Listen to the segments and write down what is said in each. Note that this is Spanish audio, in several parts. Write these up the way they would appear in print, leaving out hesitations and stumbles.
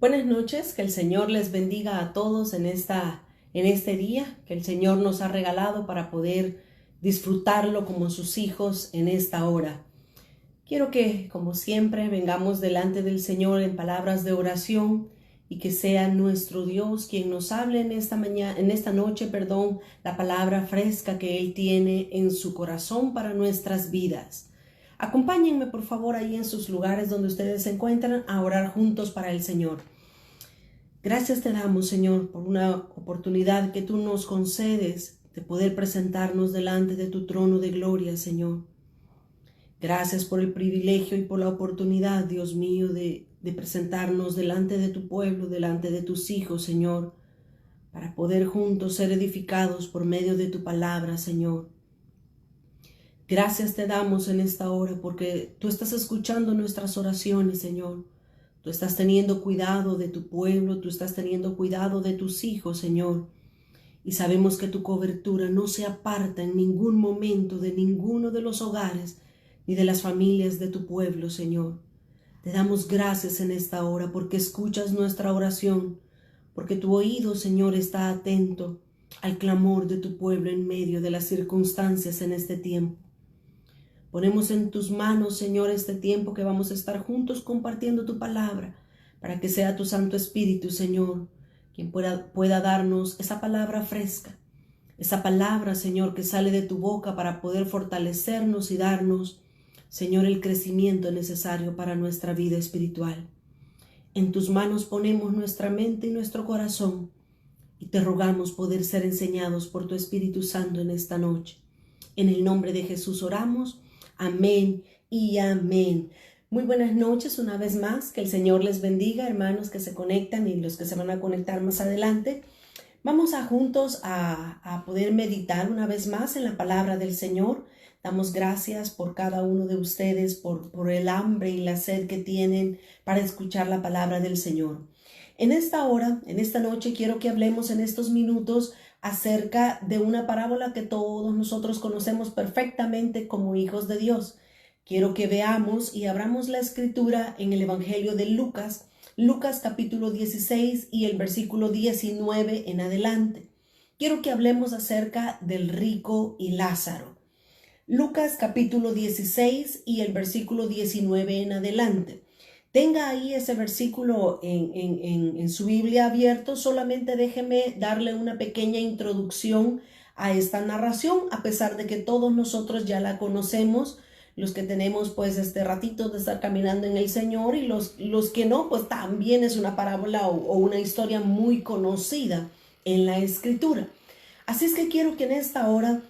Buenas noches, que el Señor les bendiga a todos en este día que el Señor nos ha regalado para poder disfrutarlo como sus hijos en esta hora. Quiero que, como siempre, vengamos delante del Señor en palabras de oración y que sea nuestro Dios quien nos hable en esta noche, la palabra fresca que Él tiene en su corazón para nuestras vidas. Acompáñenme, por favor, ahí en sus lugares donde ustedes se encuentran a orar juntos para el Señor. Gracias te damos, Señor, por una oportunidad que tú nos concedes de poder presentarnos delante de tu trono de gloria, Señor. Gracias por el privilegio y por la oportunidad, Dios mío, de presentarnos delante de tu pueblo, delante de tus hijos, Señor, para poder juntos ser edificados por medio de tu palabra, Señor. Gracias te damos en esta hora porque tú estás escuchando nuestras oraciones, Señor. Tú estás teniendo cuidado de tu pueblo, tú estás teniendo cuidado de tus hijos, Señor. Y sabemos que tu cobertura no se aparta en ningún momento de ninguno de los hogares ni de las familias de tu pueblo, Señor. Te damos gracias en esta hora porque escuchas nuestra oración, porque tu oído, Señor, está atento al clamor de tu pueblo en medio de las circunstancias en este tiempo. Ponemos en tus manos, Señor, este tiempo que vamos a estar juntos compartiendo tu palabra, para que sea tu Santo Espíritu, Señor, quien pueda darnos esa palabra fresca, esa palabra, Señor, que sale de tu boca para poder fortalecernos y darnos, Señor, el crecimiento necesario para nuestra vida espiritual. En tus manos ponemos nuestra mente y nuestro corazón y te rogamos poder ser enseñados por tu Espíritu Santo en esta noche. En el nombre de Jesús oramos. Amén y amén. Muy buenas noches una vez más. Que el Señor les bendiga, hermanos que se conectan y los que se van a conectar más adelante. Vamos juntos a poder meditar una vez más en la palabra del Señor. Damos gracias por cada uno de ustedes, por el hambre y la sed que tienen para escuchar la palabra del Señor. En esta hora, en esta noche, quiero que hablemos en estos minutos acerca de una parábola que todos nosotros conocemos perfectamente como hijos de Dios. Quiero que veamos y abramos la escritura en el Evangelio de Lucas, Lucas capítulo 16 y el versículo 19 en adelante. Quiero que hablemos acerca del rico y Lázaro. Lucas capítulo 16 y el versículo 19 en adelante. Tenga ahí ese versículo en su Biblia abierto. Solamente déjeme darle una pequeña introducción a esta narración, a pesar de que todos nosotros ya la conocemos, los que tenemos pues este ratito de estar caminando en el Señor y los que no, pues también es una parábola o una historia muy conocida en la Escritura. Así es que quiero que en esta hora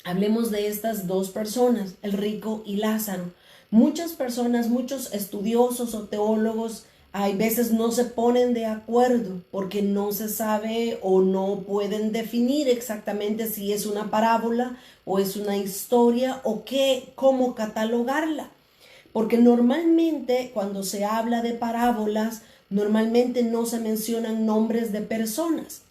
hablemos de estas dos personas, el rico y Lázaro. Muchas personas, muchos estudiosos o teólogos, hay veces no se ponen de acuerdo porque no se sabe o no pueden definir exactamente si es una parábola o es una historia o cómo catalogarla. Porque normalmente cuando se habla de parábolas, normalmente no se mencionan nombres de personas.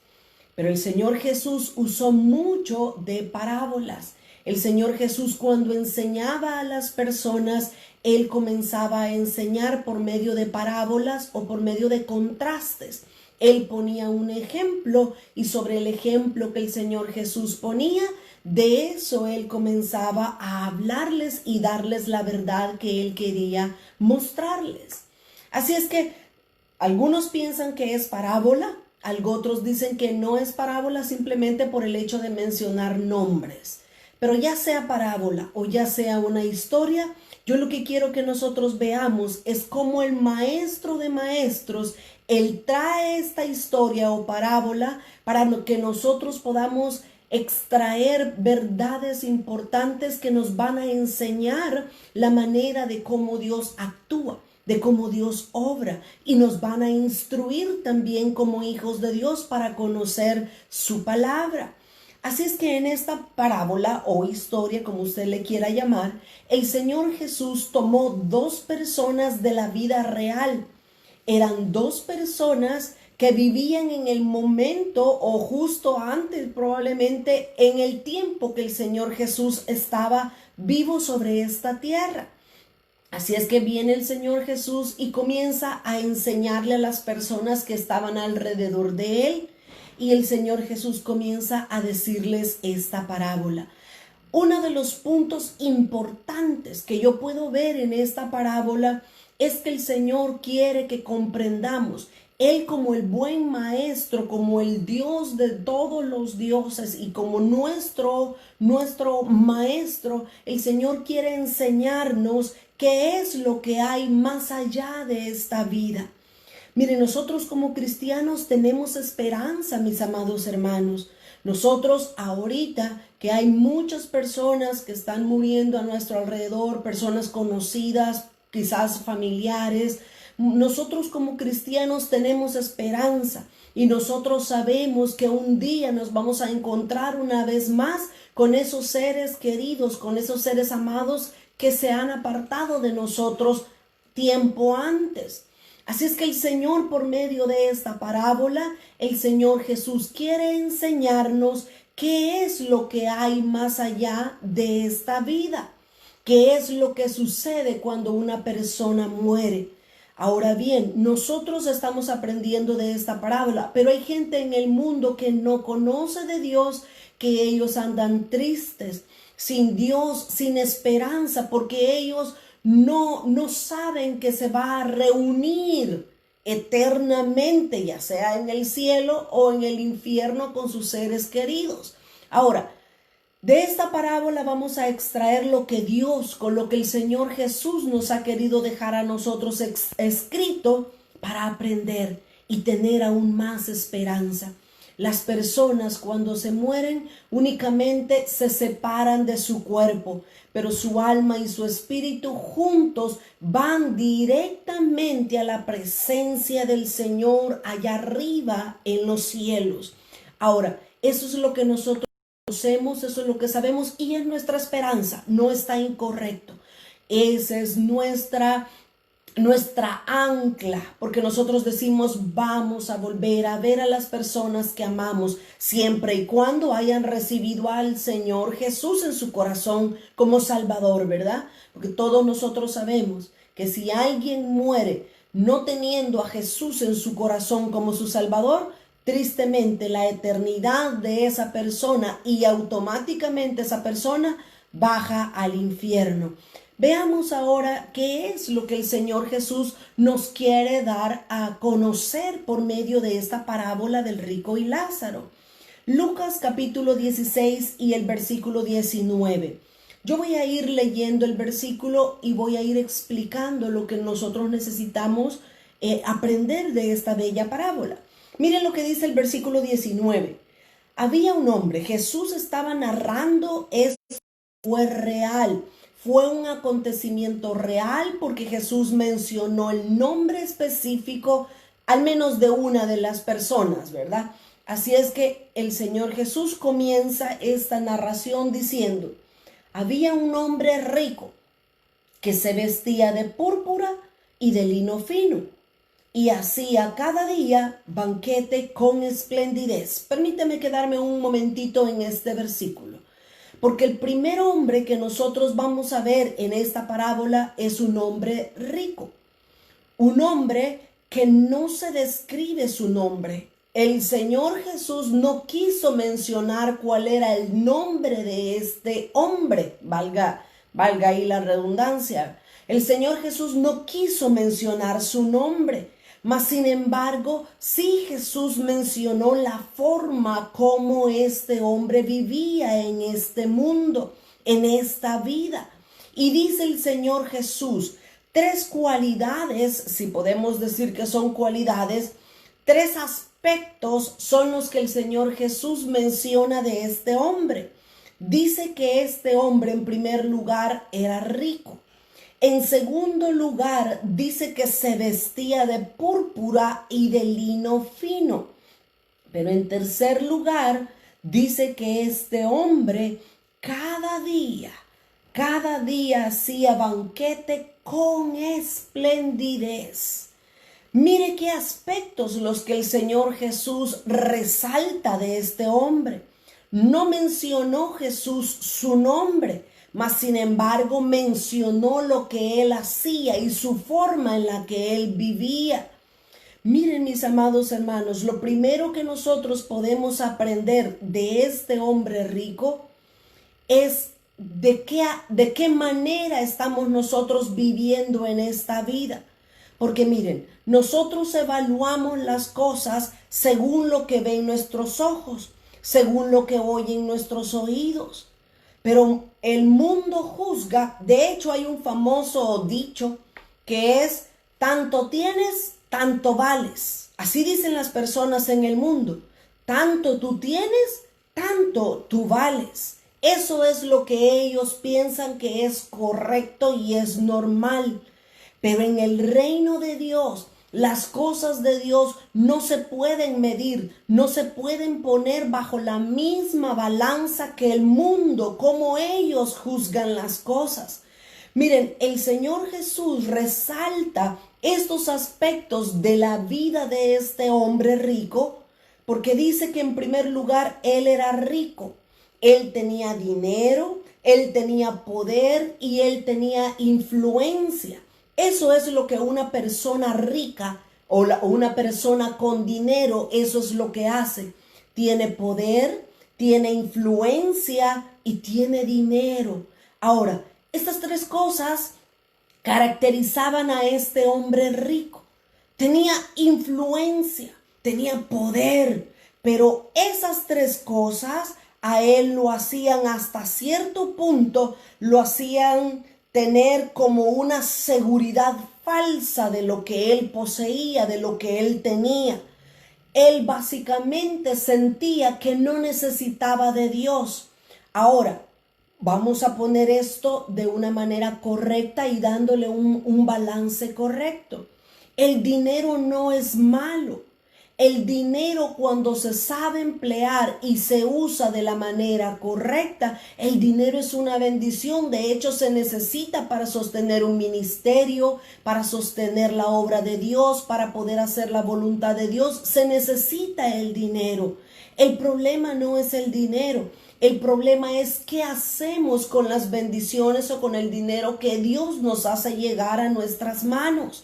Pero el Señor Jesús usó mucho de parábolas. El Señor Jesús, cuando enseñaba a las personas, Él comenzaba a enseñar por medio de parábolas o por medio de contrastes. Él ponía un ejemplo y sobre el ejemplo que el Señor Jesús ponía, de eso Él comenzaba a hablarles y darles la verdad que Él quería mostrarles. Así es que algunos piensan que es parábola, otros dicen que no es parábola simplemente por el hecho de mencionar nombres. Pero ya sea parábola o ya sea una historia, yo lo que quiero que nosotros veamos es cómo el maestro de maestros, él trae esta historia o parábola para que nosotros podamos extraer verdades importantes que nos van a enseñar la manera de cómo Dios actúa, de cómo Dios obra, y nos van a instruir también como hijos de Dios para conocer su palabra. Así es que en esta parábola o historia, como usted le quiera llamar, el Señor Jesús tomó dos personas de la vida real. Eran dos personas que vivían en el momento o justo antes, probablemente en el tiempo que el Señor Jesús estaba vivo sobre esta tierra. Así es que viene el Señor Jesús y comienza a enseñarle a las personas que estaban alrededor de él. Y el Señor Jesús comienza a decirles esta parábola. Uno de los puntos importantes que yo puedo ver en esta parábola es que el Señor quiere que comprendamos. Él, como el buen maestro, como el Dios de todos los dioses y como nuestro maestro, el Señor quiere enseñarnos qué es lo que hay más allá de esta vida. Mire, nosotros como cristianos tenemos esperanza, mis amados hermanos. Nosotros ahorita que hay muchas personas que están muriendo a nuestro alrededor, personas conocidas, quizás familiares, nosotros como cristianos tenemos esperanza y nosotros sabemos que un día nos vamos a encontrar una vez más con esos seres queridos, con esos seres amados que se han apartado de nosotros tiempo antes. Así es que el Señor, por medio de esta parábola, el Señor Jesús quiere enseñarnos qué es lo que hay más allá de esta vida, qué es lo que sucede cuando una persona muere. Ahora bien, nosotros estamos aprendiendo de esta parábola, pero hay gente en el mundo que no conoce de Dios, que ellos andan tristes, sin Dios, sin esperanza, porque ellos no saben que se va a reunir eternamente, ya sea en el cielo o en el infierno con sus seres queridos. Ahora, de esta parábola vamos a extraer lo que Dios, con lo que el Señor Jesús nos ha querido dejar a nosotros escrito para aprender y tener aún más esperanza. Las personas cuando se mueren únicamente se separan de su cuerpo, pero su alma y su espíritu juntos van directamente a la presencia del Señor allá arriba en los cielos. Ahora, eso es lo que nosotros conocemos, eso es lo que sabemos y es nuestra esperanza, no está incorrecto. Esa es nuestra ancla, porque nosotros decimos vamos a volver a ver a las personas que amamos siempre y cuando hayan recibido al Señor Jesús en su corazón como Salvador, ¿verdad? Porque todos nosotros sabemos que si alguien muere no teniendo a Jesús en su corazón como su Salvador, tristemente la eternidad de esa persona y automáticamente esa persona baja al infierno. Veamos ahora qué es lo que el Señor Jesús nos quiere dar a conocer por medio de esta parábola del rico y Lázaro. Lucas capítulo 16 y el versículo 19. Yo voy a ir leyendo el versículo y voy a ir explicando lo que nosotros necesitamos aprender de esta bella parábola. Miren lo que dice el versículo 19. Había un hombre, Jesús estaba narrando, esto fue real. Fue un acontecimiento real porque Jesús mencionó el nombre específico, al menos de una de las personas, ¿verdad? Así es que el Señor Jesús comienza esta narración diciendo, había un hombre rico que se vestía de púrpura y de lino fino y hacía cada día banquete con esplendidez. Permíteme quedarme un momentito en este versículo. Porque el primer hombre que nosotros vamos a ver en esta parábola es un hombre rico. Un hombre que no se describe su nombre. El Señor Jesús no quiso mencionar cuál era el nombre de este hombre. Valga ahí la redundancia. El Señor Jesús no quiso mencionar su nombre. Mas, sin embargo, sí Jesús mencionó la forma como este hombre vivía en este mundo, en esta vida. Y dice el Señor Jesús, 3 cualidades, si podemos decir que son cualidades, 3 aspectos son los que el Señor Jesús menciona de este hombre. Dice que este hombre, en primer lugar, era rico. En segundo lugar, dice que se vestía de púrpura y de lino fino. Pero en tercer lugar, dice que este hombre cada día hacía banquete con esplendidez. Mire qué aspectos los que el Señor Jesús resalta de este hombre. No mencionó Jesús su nombre, mas sin embargo mencionó lo que él hacía y su forma en la que él vivía. Miren, mis amados hermanos, lo primero que nosotros podemos aprender de este hombre rico es de qué manera estamos nosotros viviendo en esta vida. Porque miren, nosotros evaluamos las cosas según lo que ven nuestros ojos, según lo que oyen nuestros oídos. Pero el mundo juzga. De hecho, hay un famoso dicho que es: tanto tienes, tanto vales. Así dicen las personas en el mundo. Tanto tú tienes, tanto tú vales. Eso es lo que ellos piensan que es correcto y es normal. Pero en el reino de Dios, las cosas de Dios no se pueden medir, no se pueden poner bajo la misma balanza que el mundo, como ellos juzgan las cosas. Miren, el Señor Jesús resalta estos aspectos de la vida de este hombre rico, porque dice que en primer lugar él era rico, él tenía dinero, él tenía poder y él tenía influencia. Eso es lo que una persona rica o una persona con dinero, eso es lo que hace. Tiene poder, tiene influencia y tiene dinero. Ahora, estas tres cosas caracterizaban a este hombre rico. Tenía influencia, tenía poder, pero esas tres cosas a él lo hacían hasta cierto punto, lo hacían tener como una seguridad falsa de lo que él poseía, de lo que él tenía. Él básicamente sentía que no necesitaba de Dios. Ahora, vamos a poner esto de una manera correcta y dándole un balance correcto. El dinero no es malo. El dinero, cuando se sabe emplear y se usa de la manera correcta, el dinero es una bendición. De hecho, se necesita para sostener un ministerio, para sostener la obra de Dios, para poder hacer la voluntad de Dios. Se necesita el dinero. El problema no es el dinero. El problema es qué hacemos con las bendiciones o con el dinero que Dios nos hace llegar a nuestras manos.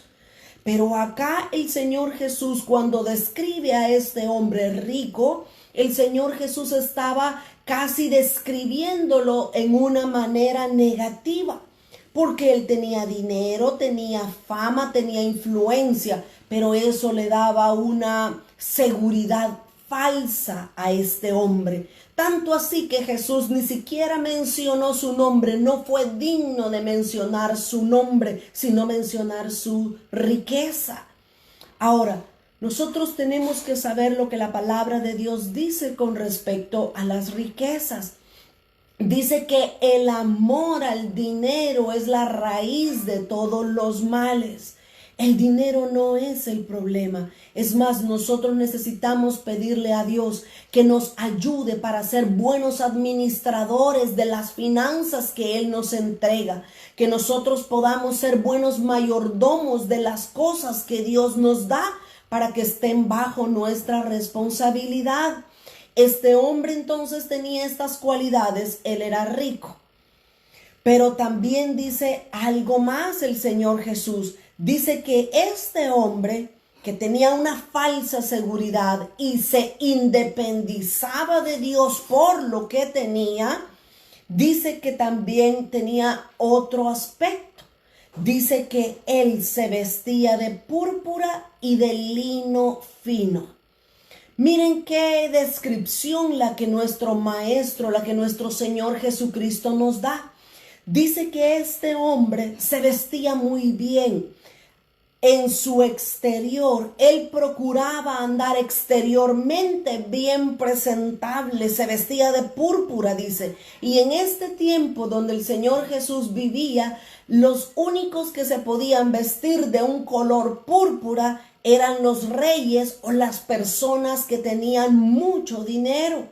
Pero acá el Señor Jesús, cuando describe a este hombre rico, el Señor Jesús estaba casi describiéndolo en una manera negativa, porque él tenía dinero, tenía fama, tenía influencia, pero eso le daba una seguridad falsa a este hombre. Tanto así que Jesús ni siquiera mencionó su nombre, no fue digno de mencionar su nombre, sino mencionar su riqueza. Ahora, nosotros tenemos que saber lo que la palabra de Dios dice con respecto a las riquezas. Dice que el amor al dinero es la raíz de todos los males. El dinero no es el problema. Es más, nosotros necesitamos pedirle a Dios que nos ayude para ser buenos administradores de las finanzas que Él nos entrega. Que nosotros podamos ser buenos mayordomos de las cosas que Dios nos da para que estén bajo nuestra responsabilidad. Este hombre entonces tenía estas cualidades. Él era rico. Pero también dice algo más el Señor Jesús. Dice que este hombre que tenía una falsa seguridad y se independizaba de Dios por lo que tenía, dice que también tenía otro aspecto. Dice que él se vestía de púrpura y de lino fino. Miren qué descripción la que nuestro Maestro, la que nuestro Señor Jesucristo nos da. Dice que este hombre se vestía muy bien. En su exterior, él procuraba andar exteriormente bien presentable, se vestía de púrpura, dice. Y en este tiempo donde el Señor Jesús vivía, los únicos que se podían vestir de un color púrpura eran los reyes o las personas que tenían mucho dinero.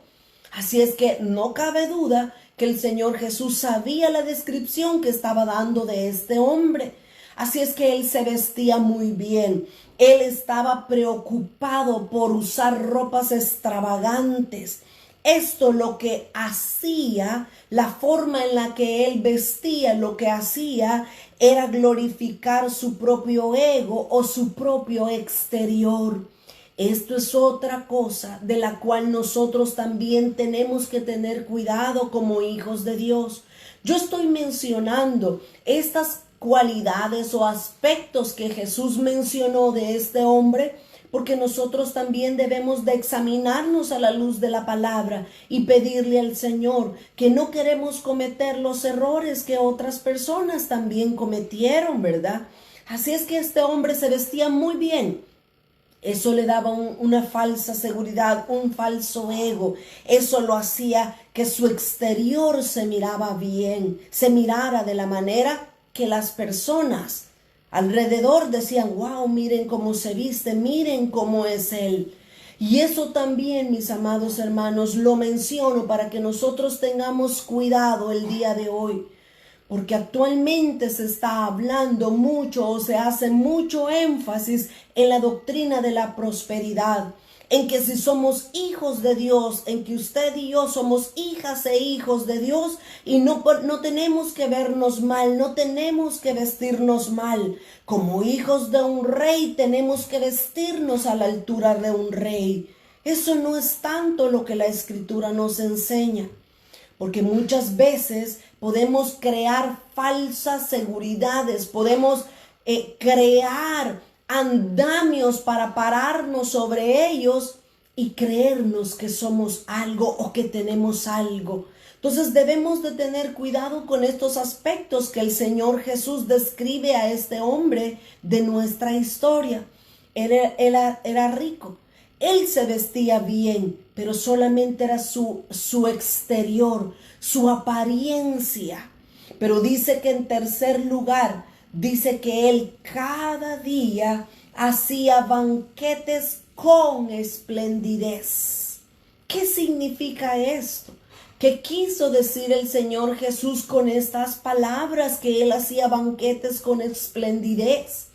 Así es que no cabe duda que el Señor Jesús sabía la descripción que estaba dando de este hombre. Así es que él se vestía muy bien. Él estaba preocupado por usar ropas extravagantes. Esto lo que hacía, la forma en la que él vestía, lo que hacía era glorificar su propio ego o su propio exterior. Esto es otra cosa de la cual nosotros también tenemos que tener cuidado como hijos de Dios. Yo estoy mencionando estas cualidades o aspectos que Jesús mencionó de este hombre, porque nosotros también debemos de examinarnos a la luz de la palabra y pedirle al Señor que no queremos cometer los errores que otras personas también cometieron, ¿verdad? Así es que este hombre se vestía muy bien. Eso le daba una falsa seguridad, un falso ego. Eso lo hacía que su exterior se miraba bien, se mirara de la manera que las personas alrededor decían, wow, miren cómo se viste, miren cómo es él. Y eso también, mis amados hermanos, lo menciono para que nosotros tengamos cuidado el día de hoy. Porque actualmente se está hablando mucho o se hace mucho énfasis en la doctrina de la prosperidad, en que si somos hijos de Dios, en que usted y yo somos hijas e hijos de Dios y no tenemos que vernos mal, no tenemos que vestirnos mal. Como hijos de un rey tenemos que vestirnos a la altura de un rey. Eso no es tanto lo que la Escritura nos enseña. Porque muchas veces podemos crear falsas seguridades, podemos crear andamios para pararnos sobre ellos y creernos que somos algo o que tenemos algo. Entonces debemos de tener cuidado con estos aspectos que el Señor Jesús describe a este hombre de nuestra historia. Él era rico. Él se vestía bien, pero solamente era su exterior, su apariencia. Pero dice que en tercer lugar, dice que él cada día hacía banquetes con esplendidez. ¿Qué significa esto? ¿Qué quiso decir el Señor Jesús con estas palabras que él hacía banquetes con esplendidez?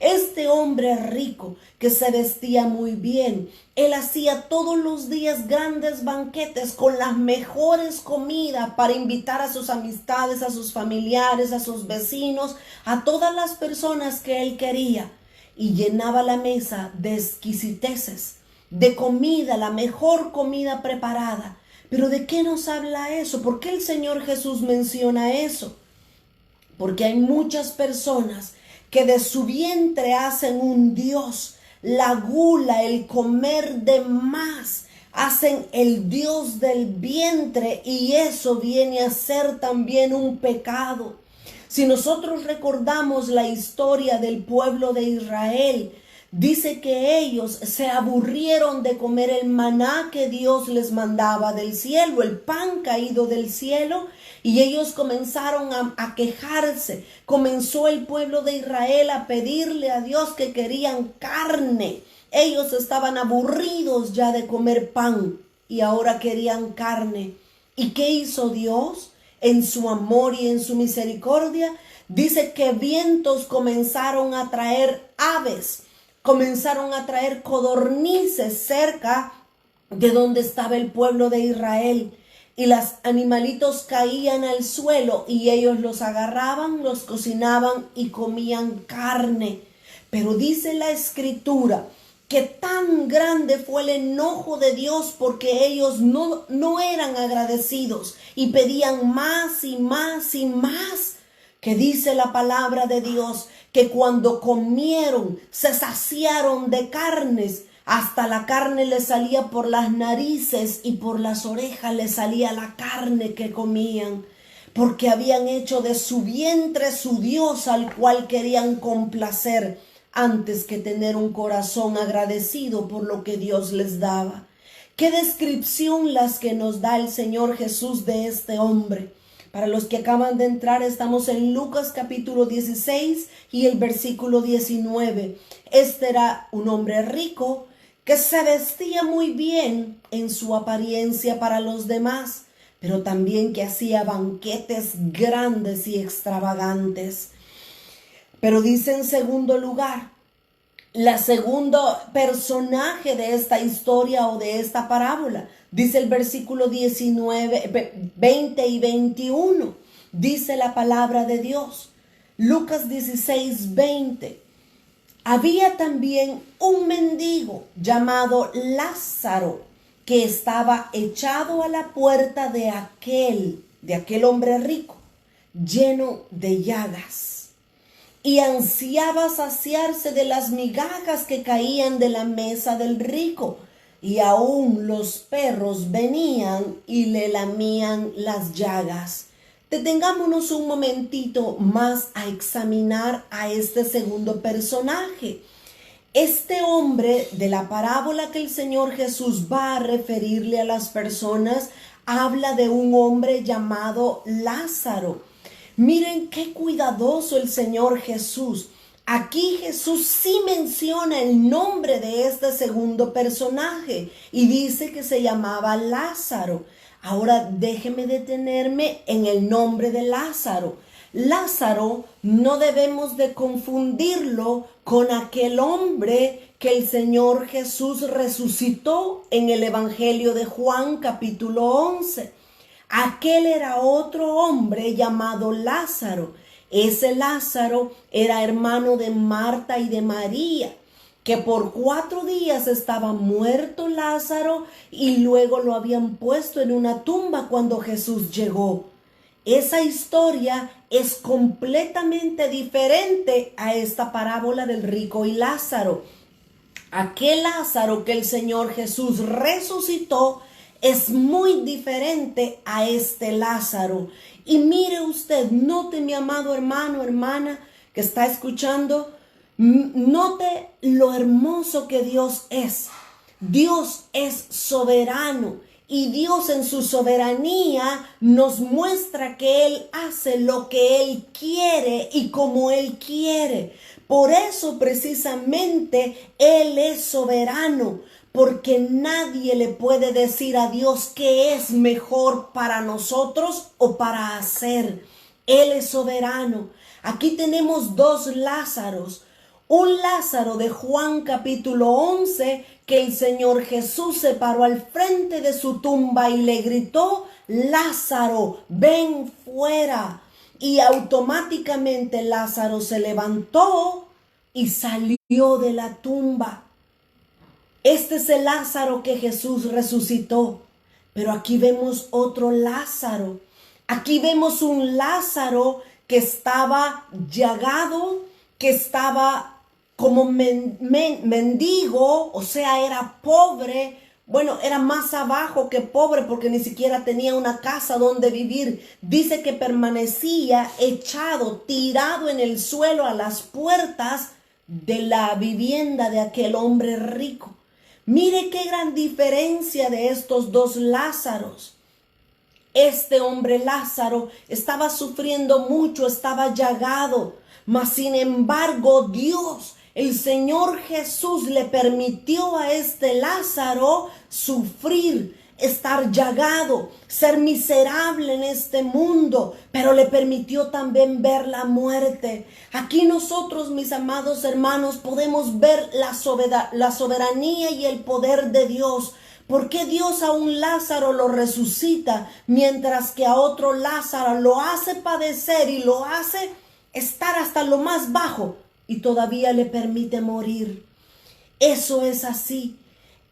Este hombre rico que se vestía muy bien, él hacía todos los días grandes banquetes con las mejores comidas para invitar a sus amistades, a sus familiares, a sus vecinos, a todas las personas que él quería. Y llenaba la mesa de exquisiteces, de comida, la mejor comida preparada. Pero ¿de qué nos habla eso? ¿Por qué el Señor Jesús menciona eso? Porque hay muchas personas que de su vientre hacen un Dios. La gula, el comer de más, hacen el Dios del vientre, y eso viene a ser también un pecado. Si nosotros recordamos la historia del pueblo de Israel, dice que ellos se aburrieron de comer el maná que Dios les mandaba del cielo, el pan caído del cielo, y ellos comenzaron a quejarse. Comenzó el pueblo de Israel a pedirle a Dios que querían carne. Ellos estaban aburridos ya de comer pan y ahora querían carne. ¿Y qué hizo Dios? En su amor y en su misericordia, dice que vientos comenzaron a traer aves, comenzaron a traer codornices cerca de donde estaba el pueblo de Israel. Y los animalitos caían al suelo y ellos los agarraban, los cocinaban y comían carne. Pero dice la Escritura que tan grande fue el enojo de Dios porque ellos no eran agradecidos y pedían más y más y más, que dice la palabra de Dios que cuando comieron se saciaron de carnes. Hasta la carne le salía por las narices y por las orejas le salía la carne que comían, porque habían hecho de su vientre su Dios al cual querían complacer antes que tener un corazón agradecido por lo que Dios les daba. Qué descripción las que nos da el Señor Jesús de este hombre. Para los que acaban de entrar, estamos en Lucas capítulo 16 y el versículo 19. Este era un hombre rico que se vestía muy bien en su apariencia para los demás, pero también que hacía banquetes grandes y extravagantes. Pero dice en segundo lugar, la segundo personaje de esta historia o de esta parábola. Dice el versículo 20 y 21. Dice la palabra de Dios. Lucas 16, 20. Había también un mendigo llamado Lázaro que estaba echado a la puerta de aquel hombre rico, lleno de llagas, y ansiaba saciarse de las migajas que caían de la mesa del rico, y aún los perros venían y le lamían las llagas. Detengámonos un momentito más a examinar a este segundo personaje. Este hombre de la parábola que el Señor Jesús va a referirle a las personas, habla de un hombre llamado Lázaro. Miren qué cuidadoso el Señor Jesús. Aquí Jesús sí menciona el nombre de este segundo personaje y dice que se llamaba Lázaro. Ahora déjeme detenerme en el nombre de Lázaro. Lázaro no debemos de confundirlo con aquel hombre que el Señor Jesús resucitó en el Evangelio de Juan capítulo 11. Aquel era otro hombre llamado Lázaro. Ese Lázaro era hermano de Marta y de María, que por 4 días estaba muerto Lázaro y luego lo habían puesto en una tumba cuando Jesús llegó. Esa historia es completamente diferente a esta parábola del rico y Lázaro. Aquel Lázaro que el Señor Jesús resucitó es muy diferente a este Lázaro. Y mire usted, note mi amado hermano, hermana que está escuchando, note lo hermoso que Dios es. Dios es soberano y Dios en su soberanía nos muestra que Él hace lo que Él quiere y como Él quiere. Por eso precisamente Él es soberano, porque nadie le puede decir a Dios qué es mejor para nosotros o para hacer. Él es soberano. Aquí tenemos 2 Lázaros. Un Lázaro de Juan capítulo 11, que el Señor Jesús se paró al frente de su tumba y le gritó: Lázaro, ven fuera. Y automáticamente Lázaro se levantó y salió de la tumba. Este es el Lázaro que Jesús resucitó. Pero aquí vemos otro Lázaro. Aquí vemos un Lázaro que estaba llagado, que estaba como mendigo, o sea, era pobre. Bueno, era más abajo que pobre porque ni siquiera tenía una casa donde vivir. Dice que permanecía echado, tirado en el suelo a las puertas de la vivienda de aquel hombre rico. Mire qué gran diferencia de estos 2 Lázaros. Este hombre Lázaro estaba sufriendo mucho, estaba llagado, mas sin embargo Dios, el Señor Jesús, le permitió a este Lázaro sufrir, estar llagado, ser miserable en este mundo, pero le permitió también ver la muerte. Aquí nosotros, mis amados hermanos, podemos ver la soberanía y el poder de Dios. ¿Por qué Dios a un Lázaro lo resucita, mientras que a otro Lázaro lo hace padecer y lo hace estar hasta lo más bajo y todavía le permite morir? Eso es así.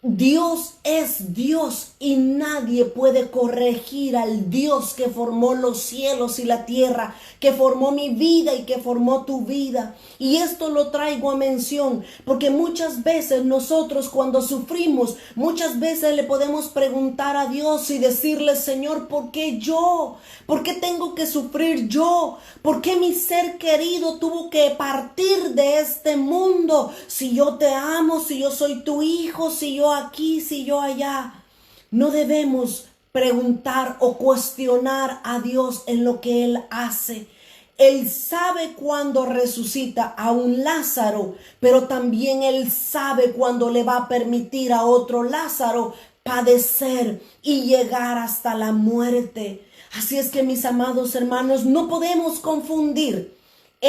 Dios es Dios y nadie puede corregir al Dios que formó los cielos y la tierra, que formó mi vida y que formó tu vida. Y esto lo traigo a mención porque muchas veces nosotros cuando sufrimos, muchas veces le podemos preguntar a Dios y decirle: Señor, ¿por qué yo? ¿Por qué tengo que sufrir yo? ¿Por qué mi ser querido tuvo que partir de este mundo? Si yo te amo, si yo soy tu hijo, si yo aquí, si yo allá. No debemos preguntar o cuestionar a Dios en lo que Él hace. Él sabe cuándo resucita a un Lázaro, pero también Él sabe cuándo le va a permitir a otro Lázaro padecer y llegar hasta la muerte. Así es que, mis amados hermanos, no podemos confundir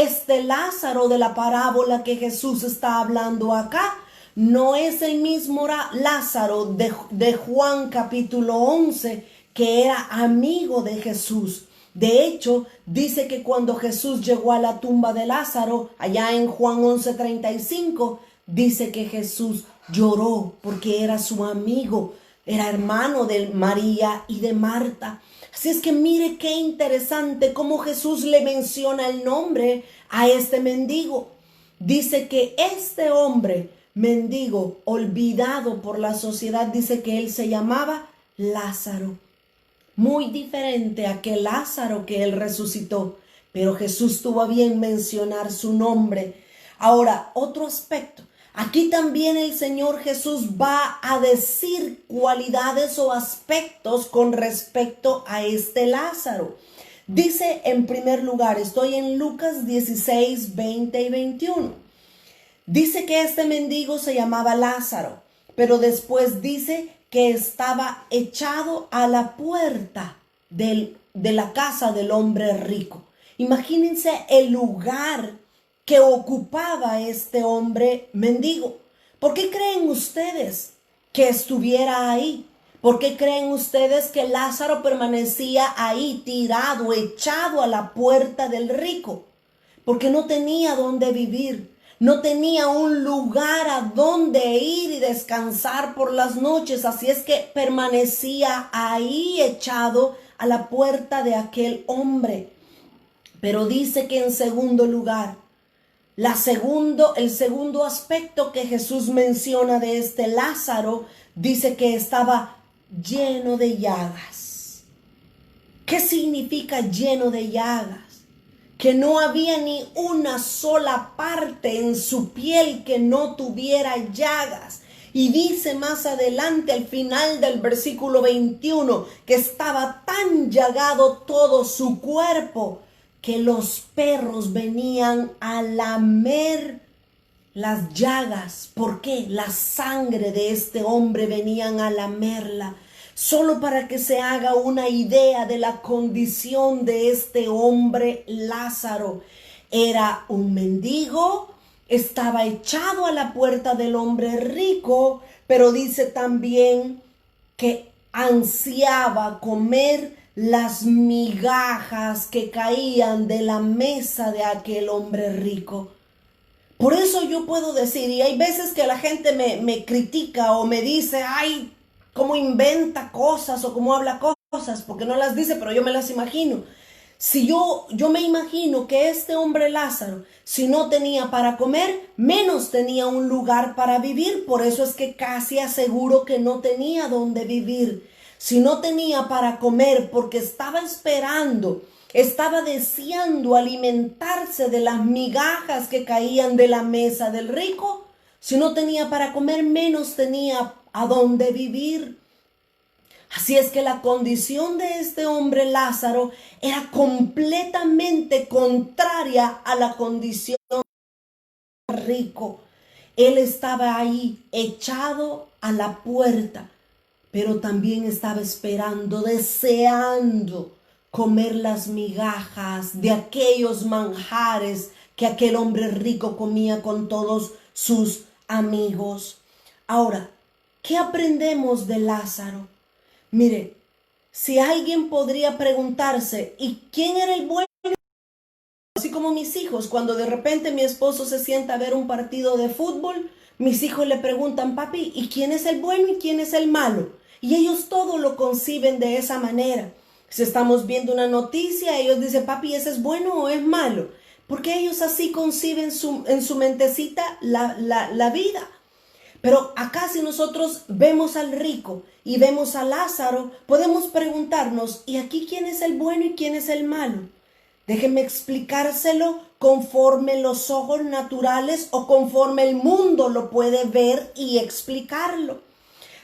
este Lázaro de la parábola que Jesús está hablando acá no es el mismo Lázaro de Juan capítulo 11, que era amigo de Jesús. De hecho, dice que cuando Jesús llegó a la tumba de Lázaro, allá en Juan 11:35, dice que Jesús lloró porque era su amigo, era hermano de María y de Marta. Así es que mire qué interesante cómo Jesús le menciona el nombre a este mendigo. Dice que este hombre mendigo, olvidado por la sociedad, dice que él se llamaba Lázaro. Muy diferente a aquel Lázaro que él resucitó, pero Jesús tuvo a bien mencionar su nombre. Ahora, otro aspecto. Aquí también el Señor Jesús va a decir cualidades o aspectos con respecto a este Lázaro. Dice en primer lugar, estoy en Lucas 16, 20 y 21. Dice que este mendigo se llamaba Lázaro, pero después dice que estaba echado a la puerta de la casa del hombre rico. Imagínense el lugar que ocupaba este hombre mendigo. ¿Por qué creen ustedes que estuviera ahí? ¿Por qué creen ustedes que Lázaro permanecía ahí tirado, echado a la puerta del rico? Porque no tenía dónde vivir. No tenía un lugar a donde ir y descansar por las noches. Así es que permanecía ahí echado a la puerta de aquel hombre. Pero dice que en segundo lugar, el segundo aspecto que Jesús menciona de este Lázaro, dice que estaba lleno de llagas. ¿Qué significa lleno de llagas? Que no había ni una sola parte en su piel que no tuviera llagas. Y dice más adelante, al final del versículo 21, que estaba tan llagado todo su cuerpo que los perros venían a lamer las llagas. ¿Por qué? La sangre de este hombre venían a lamerla. Solo para que se haga una idea de la condición de este hombre Lázaro. Era un mendigo, estaba echado a la puerta del hombre rico, pero dice también que ansiaba comer las migajas que caían de la mesa de aquel hombre rico. Por eso yo puedo decir, y hay veces que la gente me critica o me dice, ay, cómo inventa cosas o cómo habla cosas, porque no las dice, pero yo me las imagino. Si yo me imagino que este hombre Lázaro, si no tenía para comer, menos tenía un lugar para vivir. Por eso es que casi aseguro que no tenía donde vivir. Si no tenía para comer, porque estaba esperando, estaba deseando alimentarse de las migajas que caían de la mesa del rico. Si no tenía para comer, menos tenía a dónde vivir. Así es que la condición de este hombre Lázaro era completamente contraria a la condición del rico. Él estaba ahí echado a la puerta, pero también estaba esperando, deseando comer las migajas de aquellos manjares que aquel hombre rico comía con todos sus amigos. Ahora, ¿qué aprendemos de Lázaro? Mire, si alguien podría preguntarse, ¿y quién era el bueno? Así como mis hijos, cuando de repente mi esposo se sienta a ver un partido de fútbol, mis hijos le preguntan, papi, ¿y quién es el bueno y quién es el malo? Y ellos todo lo conciben de esa manera. Si estamos viendo una noticia, ellos dicen, papi, ¿ese es bueno o es malo? Porque ellos así conciben en su mentecita la vida. Pero acá si nosotros vemos al rico y vemos a Lázaro, podemos preguntarnos, ¿y aquí quién es el bueno y quién es el malo? Déjenme explicárselo conforme los ojos naturales o conforme el mundo lo puede ver y explicarlo.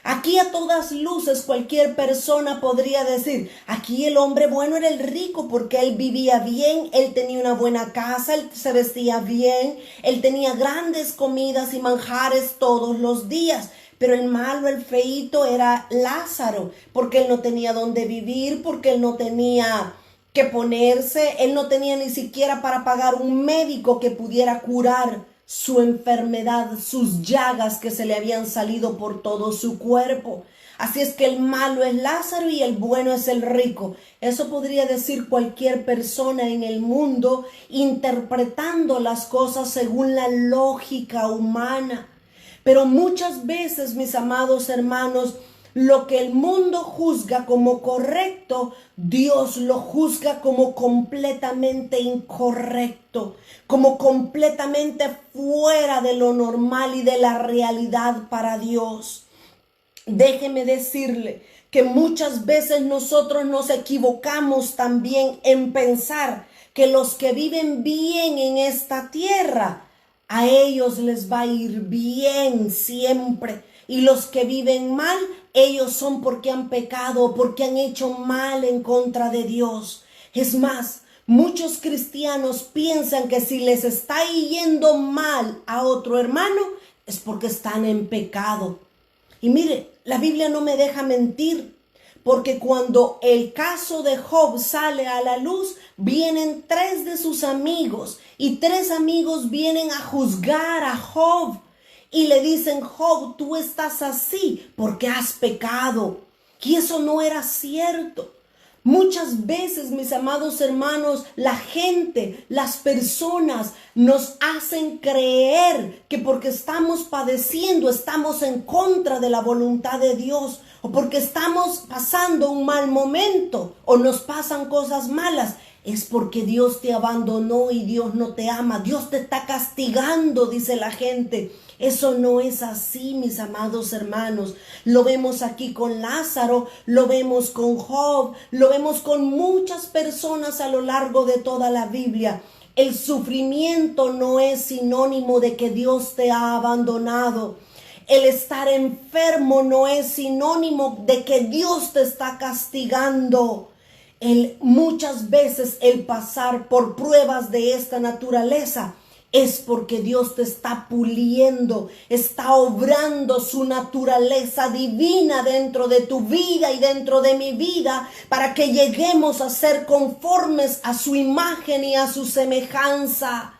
Aquí a todas luces cualquier persona podría decir, aquí el hombre bueno era el rico porque él vivía bien, él tenía una buena casa, él se vestía bien, él tenía grandes comidas y manjares todos los días. Pero el malo, el feíto era Lázaro, porque él no tenía dónde vivir, porque él no tenía que ponerse. Él no tenía ni siquiera para pagar un médico que pudiera curar su enfermedad, sus llagas que se le habían salido por todo su cuerpo. Así es que el malo es Lázaro y el bueno es el rico. Eso podría decir cualquier persona en el mundo interpretando las cosas según la lógica humana. Pero muchas veces, mis amados hermanos, lo que el mundo juzga como correcto, Dios lo juzga como completamente incorrecto, como completamente fuera de lo normal y de la realidad para Dios. Déjeme decirle que muchas veces nosotros nos equivocamos también en pensar que los que viven bien en esta tierra, a ellos les va a ir bien siempre. Y los que viven mal, ellos son porque han pecado, porque han hecho mal en contra de Dios. Es más, muchos cristianos piensan que si les está yendo mal a otro hermano, es porque están en pecado. Y mire, la Biblia no me deja mentir, porque cuando el caso de Job sale a la luz, vienen 3 de sus amigos y 3 amigos vienen a juzgar a Job y le dicen: Job, tú estás así porque has pecado. Y eso no era cierto. Muchas veces, mis amados hermanos, la gente, las personas nos hacen creer que porque estamos padeciendo, estamos en contra de la voluntad de Dios, o porque estamos pasando un mal momento, o nos pasan cosas malas. Es porque Dios te abandonó y Dios no te ama. Dios te está castigando, dice la gente. Eso no es así, mis amados hermanos. Lo vemos aquí con Lázaro, lo vemos con Job, lo vemos con muchas personas a lo largo de toda la Biblia. El sufrimiento no es sinónimo de que Dios te ha abandonado. El estar enfermo no es sinónimo de que Dios te está castigando. Muchas veces el pasar por pruebas de esta naturaleza es porque Dios te está puliendo, está obrando su naturaleza divina dentro de tu vida y dentro de mi vida, para que lleguemos a ser conformes a su imagen y a su semejanza.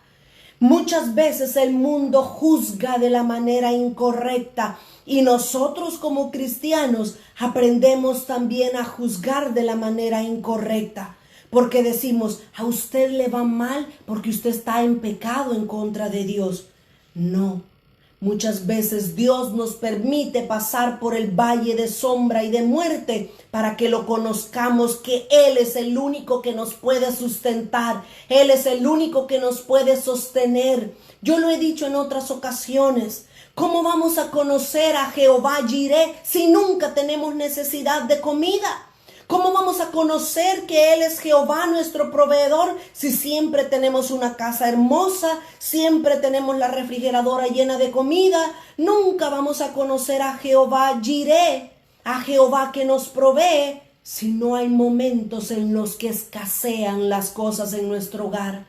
Muchas veces el mundo juzga de la manera incorrecta y nosotros como cristianos aprendemos también a juzgar de la manera incorrecta. Porque decimos: a usted le va mal porque usted está en pecado en contra de Dios. No, muchas veces Dios nos permite pasar por el valle de sombra y de muerte para que lo conozcamos, que Él es el único que nos puede sustentar. Él es el único que nos puede sostener. Yo lo he dicho en otras ocasiones. ¿Cómo vamos a conocer a Jehová Jireh si nunca tenemos necesidad de comida? ¿Cómo vamos a conocer que Él es Jehová nuestro proveedor si siempre tenemos una casa hermosa, siempre tenemos la refrigeradora llena de comida? Nunca vamos a conocer a Jehová Jireh, a Jehová que nos provee, si no hay momentos en los que escasean las cosas en nuestro hogar.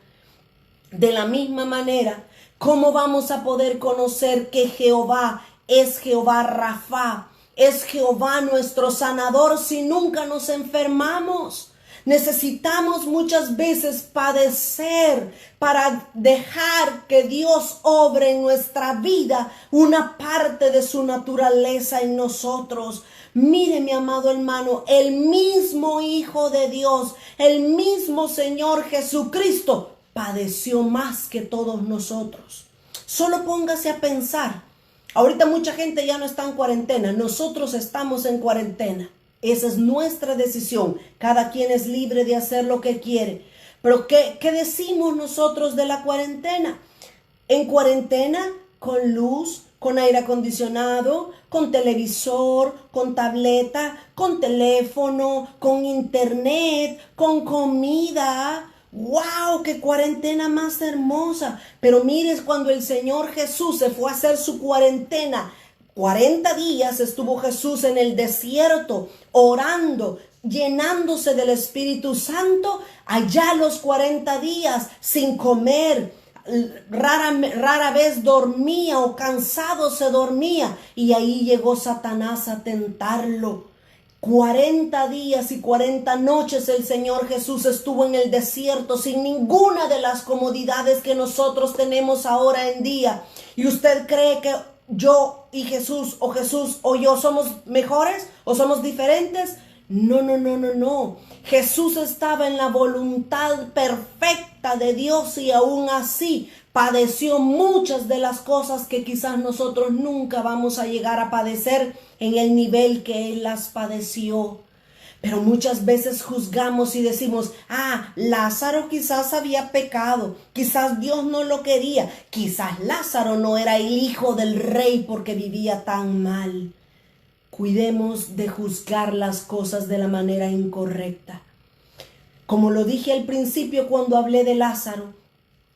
De la misma manera, ¿cómo vamos a poder conocer que Jehová es Jehová Rafa? Es Jehová nuestro sanador si nunca nos enfermamos. Necesitamos muchas veces padecer para dejar que Dios obre en nuestra vida una parte de su naturaleza en nosotros. Mire, mi amado hermano, el mismo Hijo de Dios, el mismo Señor Jesucristo padeció más que todos nosotros. Solo póngase a pensar. Ahorita mucha gente ya no está en cuarentena. Nosotros estamos en cuarentena. Esa es nuestra decisión. Cada quien es libre de hacer lo que quiere. Pero ¿qué decimos nosotros de la cuarentena? En cuarentena, con luz, con aire acondicionado, con televisor, con tableta, con teléfono, con internet, con comida. ¡Wow! ¡Qué cuarentena más hermosa! Pero mires, cuando el Señor Jesús se fue a hacer su cuarentena, 40 días estuvo Jesús en el desierto orando, llenándose del Espíritu Santo. Allá los 40 días sin comer, rara vez dormía o cansado se dormía. Y ahí llegó Satanás a tentarlo. 40 días y 40 noches el Señor Jesús estuvo en el desierto sin ninguna de las comodidades que nosotros tenemos ahora en día. ¿Y usted cree que yo y Jesús o yo somos mejores o somos diferentes? No, no, no, no, no. Jesús estaba en la voluntad perfecta de Dios y aún así padeció muchas de las cosas que quizás nosotros nunca vamos a llegar a padecer en el nivel que Él las padeció. Pero muchas veces juzgamos y decimos, Lázaro quizás había pecado, quizás Dios no lo quería, quizás Lázaro no era el hijo del rey porque vivía tan mal. Cuidemos de juzgar las cosas de la manera incorrecta. Como lo dije al principio cuando hablé de Lázaro,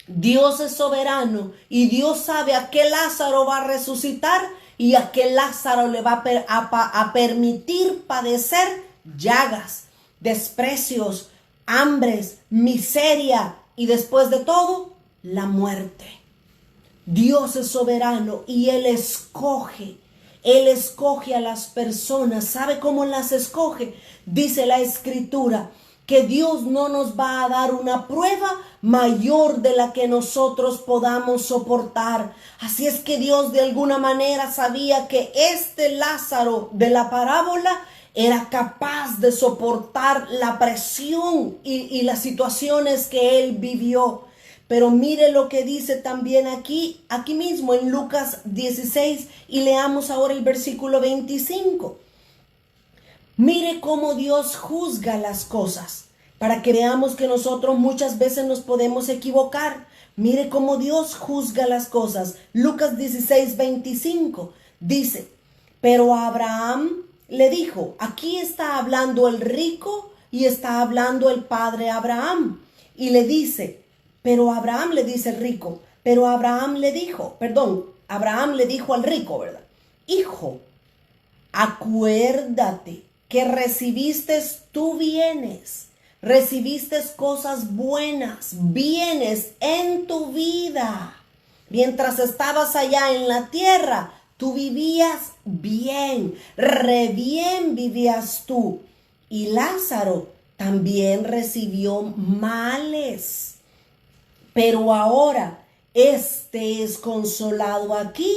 Dios es soberano y Dios sabe a qué Lázaro va a resucitar y a qué Lázaro le va a permitir padecer llagas, desprecios, hambres, miseria y después de todo, la muerte. Dios es soberano y Él escoge a las personas. ¿Sabe cómo las escoge? Dice la Escritura que Dios no nos va a dar una prueba mayor de la que nosotros podamos soportar. Así es que Dios de alguna manera sabía que este Lázaro de la parábola era capaz de soportar la presión y las situaciones que él vivió. Pero mire lo que dice también aquí mismo en Lucas 16 y leamos ahora el versículo 25. Mire cómo Dios juzga las cosas para que veamos que nosotros muchas veces nos podemos equivocar. Mire cómo Dios juzga las cosas. Lucas 16, 25 dice, pero Abraham le dijo, aquí está hablando el rico y está hablando el padre Abraham. Y le dice, pero Abraham le dice el rico, pero Abraham le dijo al rico, ¿verdad? Hijo, acuérdate que recibiste tú bienes, recibiste cosas buenas, bienes en tu vida. Mientras estabas allá en la tierra, tú vivías bien, re bien vivías tú. Y Lázaro también recibió males. Pero ahora este es consolado aquí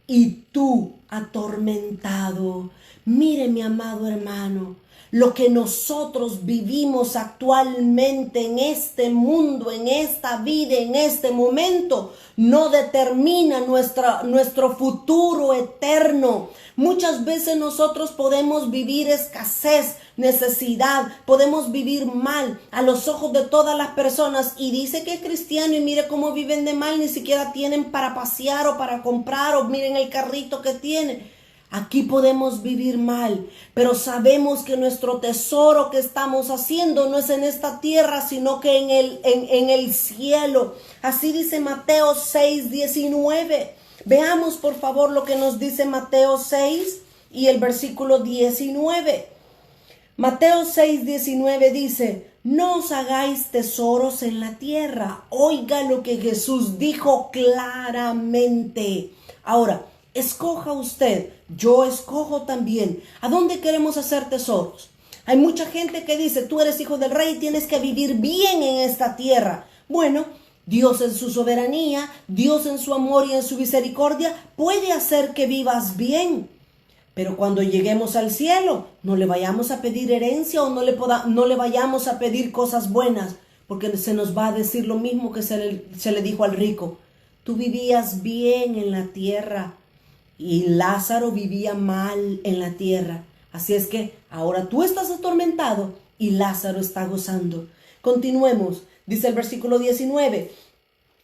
y tú atormentado. Mire, mi amado hermano, lo que nosotros vivimos actualmente en este mundo, en esta vida, en este momento, no determina nuestro futuro eterno. Muchas veces nosotros podemos vivir escasez, necesidad, podemos vivir mal a los ojos de todas las personas y dice que es cristiano y mire cómo viven de mal, ni siquiera tienen para pasear o para comprar o miren el carrito que tiene. Aquí podemos vivir mal, pero sabemos que nuestro tesoro que estamos haciendo no es en esta tierra, sino que en el cielo. Así dice Mateo 6, 19. Veamos por favor lo que nos dice Mateo 6 y el versículo 19. Mateo 6, 19 dice, no os hagáis tesoros en la tierra. Oiga lo que Jesús dijo claramente. Ahora, escoja usted, yo escojo también. ¿A dónde queremos hacer tesoros? Hay mucha gente que dice, tú eres hijo del rey, tienes que vivir bien en esta tierra. Bueno, Dios en su soberanía, Dios en su amor y en su misericordia puede hacer que vivas bien. Pero cuando lleguemos al cielo, no le vayamos a pedir herencia o no le vayamos a pedir cosas buenas, porque se nos va a decir lo mismo que se le dijo al rico. Tú vivías bien en la tierra y Lázaro vivía mal en la tierra. Así es que ahora tú estás atormentado y Lázaro está gozando. Continuemos. Dice el versículo 19.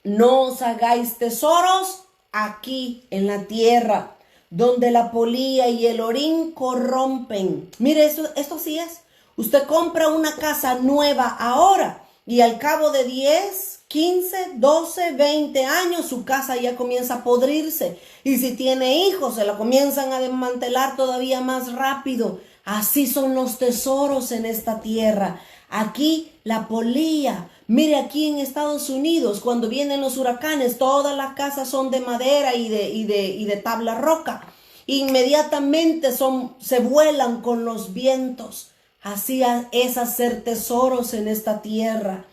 No os hagáis tesoros aquí en la tierra, donde la polilla y el orín corrompen. Mire, esto sí es. Usted compra una casa nueva ahora y al cabo de 10, 15, 12, 20 años su casa ya comienza a podrirse. Y si tiene hijos, se la comienzan a desmantelar todavía más rápido. Así son los tesoros en esta tierra. Aquí la polilla. Mire, aquí en Estados Unidos, cuando vienen los huracanes, todas las casas son de madera y de tabla roca. Inmediatamente se vuelan con los vientos. Así es hacer tesoros en esta tierra.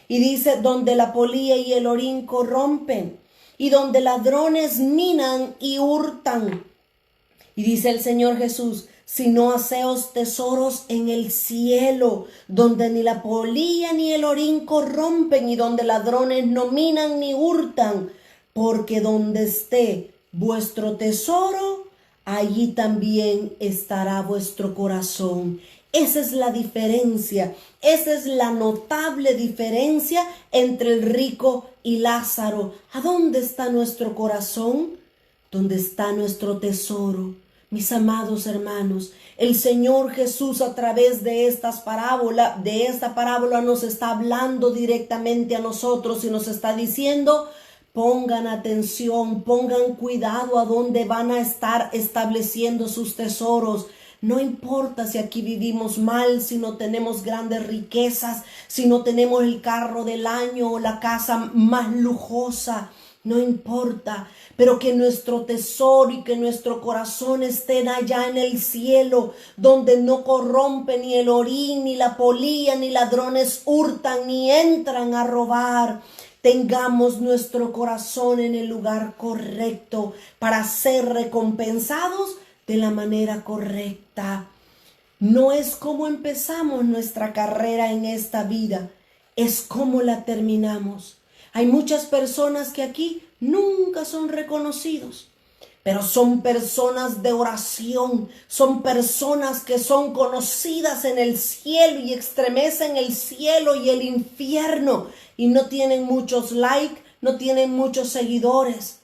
Y dice, donde la polilla y el orín corrompen, y donde ladrones minan y hurtan. Y dice el Señor Jesús, sino haceos tesoros en el cielo, donde ni la polilla ni el orín corrompen, y donde ladrones no minan ni hurtan, porque donde esté vuestro tesoro, allí también estará vuestro corazón. Esa es la diferencia, esa es la notable diferencia entre el rico y Lázaro. ¿A dónde está nuestro corazón? ¿Dónde está nuestro tesoro? Mis amados hermanos, el Señor Jesús a través de esta parábola nos está hablando directamente a nosotros y nos está diciendo, pongan atención, pongan cuidado a dónde van a estar estableciendo sus tesoros. No importa si aquí vivimos mal, si no tenemos grandes riquezas, si no tenemos el carro del año o la casa más lujosa. No importa, pero que nuestro tesoro y que nuestro corazón estén allá en el cielo, donde no corrompe ni el orín, ni la polilla, ni ladrones hurtan, ni entran a robar. Tengamos nuestro corazón en el lugar correcto para ser recompensados de la manera correcta. No es como empezamos nuestra carrera en esta vida, es como la terminamos. Hay muchas personas que aquí nunca son reconocidos, pero son personas de oración, son personas que son conocidas en el cielo y estremecen el cielo y el infierno y no tienen muchos likes, no tienen muchos seguidores,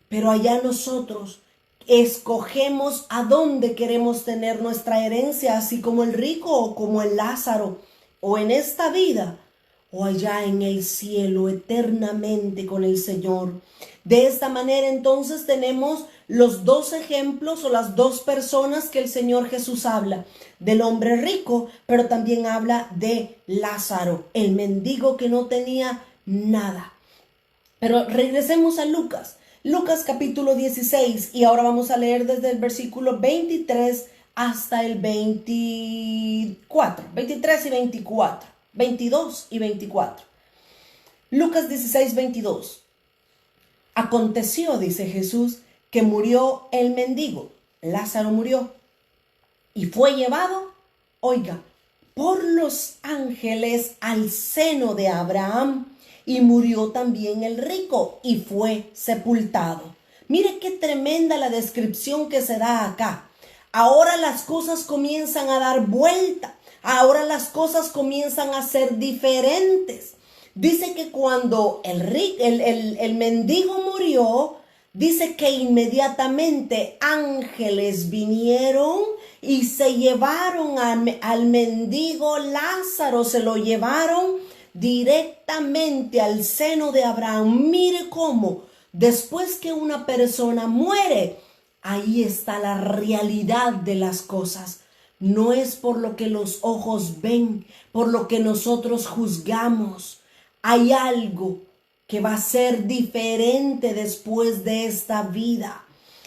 pero allá nosotros escogemos a dónde queremos tener nuestra herencia, así como el rico o como el Lázaro, o en esta vida o allá en el cielo eternamente con el Señor. De esta manera entonces tenemos los dos ejemplos o las dos personas que el Señor Jesús habla, del hombre rico, pero también habla de Lázaro, el mendigo que no tenía nada. Pero regresemos a Lucas capítulo 16 y ahora vamos a leer desde el versículo 23 hasta el 24, 23 y 24. 22 y 24. Lucas 16, 22. Aconteció, dice Jesús, que murió el mendigo, Lázaro murió, y fue llevado, oiga, por los ángeles al seno de Abraham, y murió también el rico, y fue sepultado. Mire qué tremenda la descripción que se da acá. Ahora las cosas comienzan a dar vuelta. Ahora las cosas comienzan a ser diferentes. Dice que cuando el mendigo murió, dice que inmediatamente ángeles vinieron y se llevaron al mendigo Lázaro, se lo llevaron directamente al seno de Abraham. Mire cómo después que una persona muere, ahí está la realidad de las cosas. No es por lo que los ojos ven, por lo que nosotros juzgamos. Hay algo que va a ser diferente después de esta vida.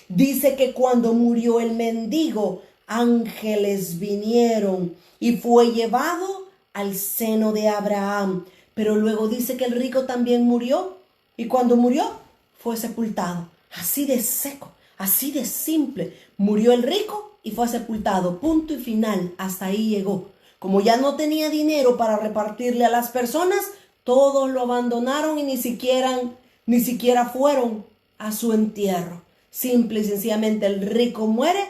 Dice que cuando murió el mendigo, ángeles vinieron y fue llevado al seno de Abraham. Pero luego dice que el rico también murió y cuando murió fue sepultado. Así de seco, así de simple. Murió el rico y fue sepultado, punto y final, hasta ahí llegó. Como ya no tenía dinero para repartirle a las personas, todos lo abandonaron y ni siquiera fueron a su entierro. Simple y sencillamente el rico muere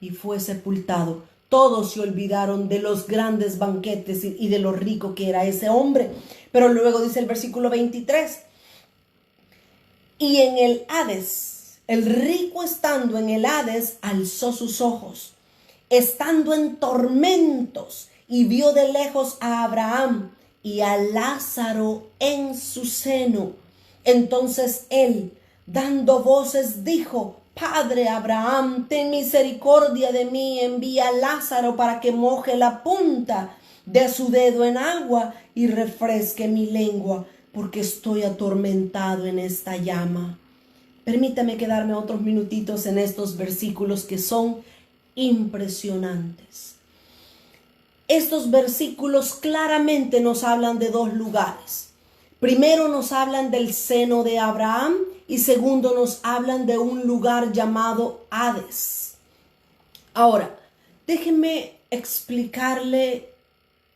y fue sepultado. Todos se olvidaron de los grandes banquetes y de lo rico que era ese hombre. Pero luego dice el versículo 23, y en el Hades, el rico estando en el Hades, alzó sus ojos, estando en tormentos, y vio de lejos a Abraham y a Lázaro en su seno. Entonces él, dando voces, dijo: Padre Abraham, ten misericordia de mí, envía a Lázaro para que moje la punta de su dedo en agua y refresque mi lengua, porque estoy atormentado en esta llama. Permítame quedarme otros minutitos en estos versículos que son impresionantes. Estos versículos claramente nos hablan de dos lugares. Primero nos hablan del seno de Abraham y segundo nos hablan de un lugar llamado Hades. Ahora, déjenme explicarle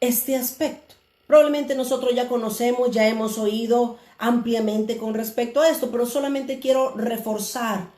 este aspecto. Probablemente nosotros ya conocemos, ya hemos oído ampliamente con respecto a esto, pero solamente quiero reforzar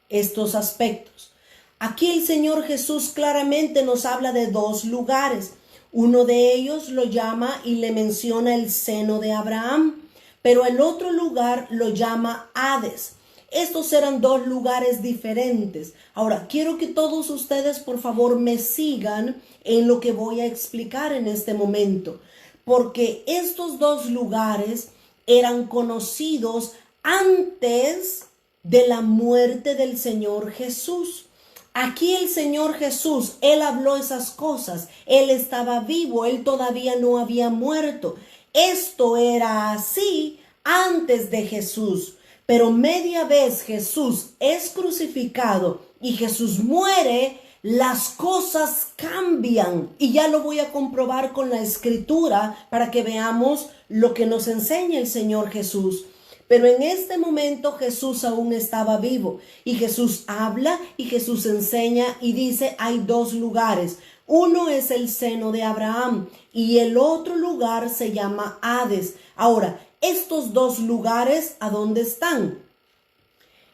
estos aspectos. Aquí el Señor Jesús claramente nos habla de dos lugares. Uno de ellos lo llama y le menciona el seno de Abraham, pero el otro lugar lo llama Hades. Estos eran dos lugares diferentes. Ahora, quiero que todos ustedes por favor me sigan en lo que voy a explicar en este momento, porque estos dos lugares eran conocidos antes de la muerte del Señor Jesús. Aquí el Señor Jesús, Él habló esas cosas, Él estaba vivo, Él todavía no había muerto. Esto era así antes de Jesús, pero media vez Jesús es crucificado y Jesús muere, las cosas cambian. Y ya lo voy a comprobar con la Escritura para que veamos lo que nos enseña el Señor Jesús. Pero en este momento Jesús aún estaba vivo y Jesús habla y Jesús enseña y dice hay dos lugares. Uno es el seno de Abraham y el otro lugar se llama Hades. Ahora, estos dos lugares, ¿a dónde están?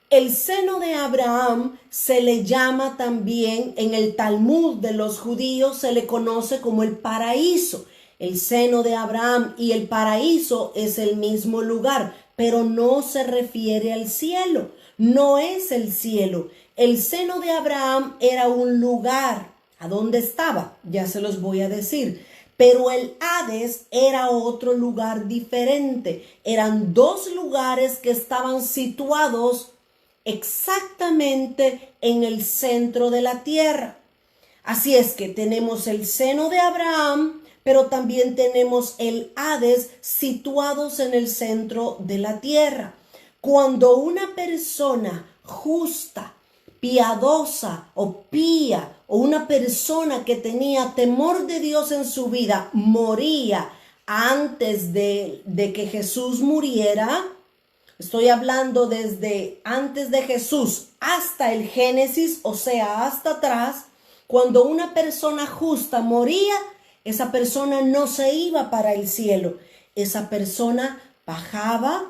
El seno de Abraham se le llama también, en el Talmud de los judíos, se le conoce como el paraíso. El seno de Abraham y el paraíso es el mismo lugar, pero no se refiere al cielo, no es el cielo. El seno de Abraham era un lugar. ¿A dónde estaba? Ya se los voy a decir. Pero el Hades era otro lugar diferente. Eran dos lugares que estaban situados exactamente en el centro de la tierra. Así es que tenemos el seno de Abraham, pero también tenemos el Hades situados en el centro de la tierra. Cuando una persona justa, piadosa o pía, o una persona que tenía temor de Dios en su vida, moría antes de que Jesús muriera, estoy hablando desde antes de Jesús hasta el Génesis, o sea, hasta atrás, cuando una persona justa moría, esa persona no se iba para el cielo. Esa persona bajaba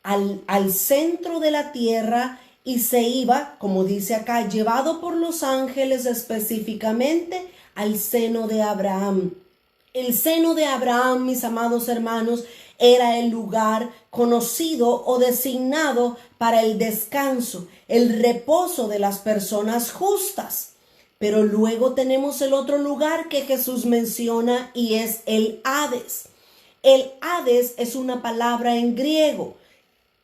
al centro de la tierra y se iba, como dice acá, llevado por los ángeles específicamente al seno de Abraham. El seno de Abraham, mis amados hermanos, era el lugar conocido o designado para el descanso, el reposo de las personas justas. Pero luego tenemos el otro lugar que Jesús menciona y es el Hades. El Hades es una palabra en griego.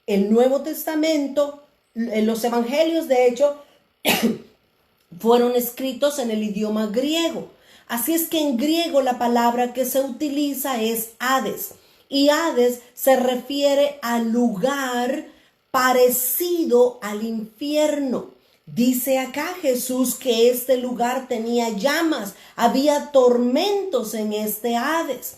El Nuevo Testamento, los evangelios de hecho, fueron escritos en el idioma griego. Así es que en griego la palabra que se utiliza es Hades. Y Hades se refiere al lugar parecido al infierno. Dice acá Jesús que este lugar tenía llamas, había tormentos en este Hades.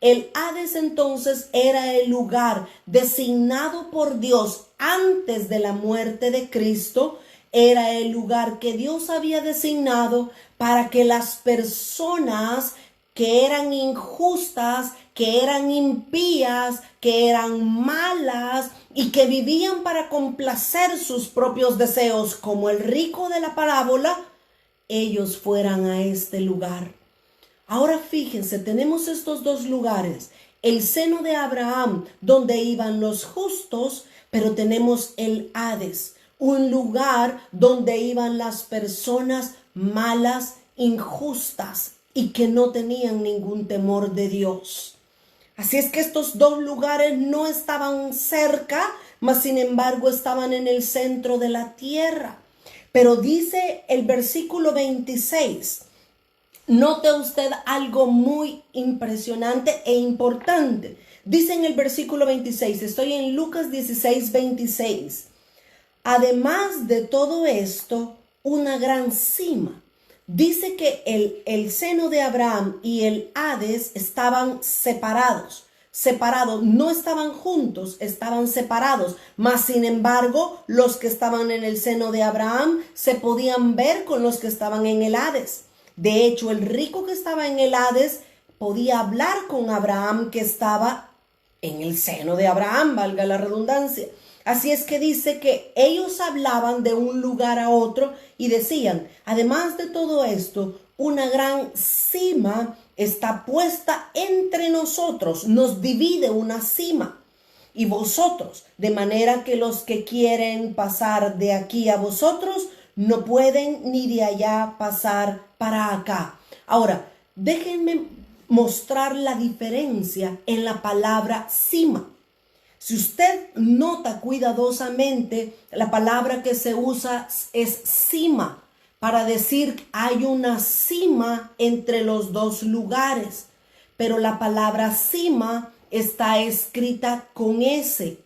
El Hades entonces era el lugar designado por Dios antes de la muerte de Cristo. Era el lugar que Dios había designado para que las personas que eran injustas, que eran impías, que eran malas y que vivían para complacer sus propios deseos, como el rico de la parábola, ellos fueran a este lugar. Ahora fíjense, tenemos estos dos lugares, el seno de Abraham, donde iban los justos, pero tenemos el Hades, un lugar donde iban las personas malas, injustas y que no tenían ningún temor de Dios. Así es que estos dos lugares no estaban cerca, mas sin embargo estaban en el centro de la tierra. Pero dice el versículo 26, note usted algo muy impresionante e importante. Dice en el versículo 26, estoy en Lucas 16, 26. además de todo esto, una gran cima. Dice que el seno de Abraham y el Hades estaban separados, no estaban juntos, estaban separados. Mas, sin embargo, los que estaban en el seno de Abraham se podían ver con los que estaban en el Hades. De hecho, el rico que estaba en el Hades podía hablar con Abraham, que estaba en el seno de Abraham, valga la redundancia. Así es que dice que ellos hablaban de un lugar a otro y decían, además de todo esto, una gran cima está puesta entre nosotros, nos divide una cima y vosotros, de manera que los que quieren pasar de aquí a vosotros no pueden ni de allá pasar para acá. Ahora, déjenme mostrar la diferencia en la palabra cima. Si usted nota cuidadosamente, la palabra que se usa es cima, para decir hay una cima entre los dos lugares. Pero la palabra cima está escrita con S.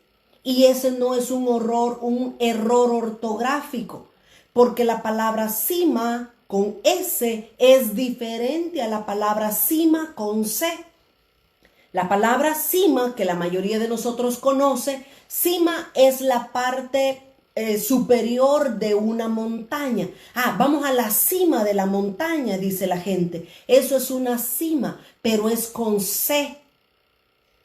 Y ese no es un error ortográfico, porque la palabra cima con S es diferente a la palabra cima con C. La palabra cima, que la mayoría de nosotros conoce, cima es la parte superior de una montaña. Vamos a la cima de la montaña, dice la gente. Eso es una cima, pero es con C.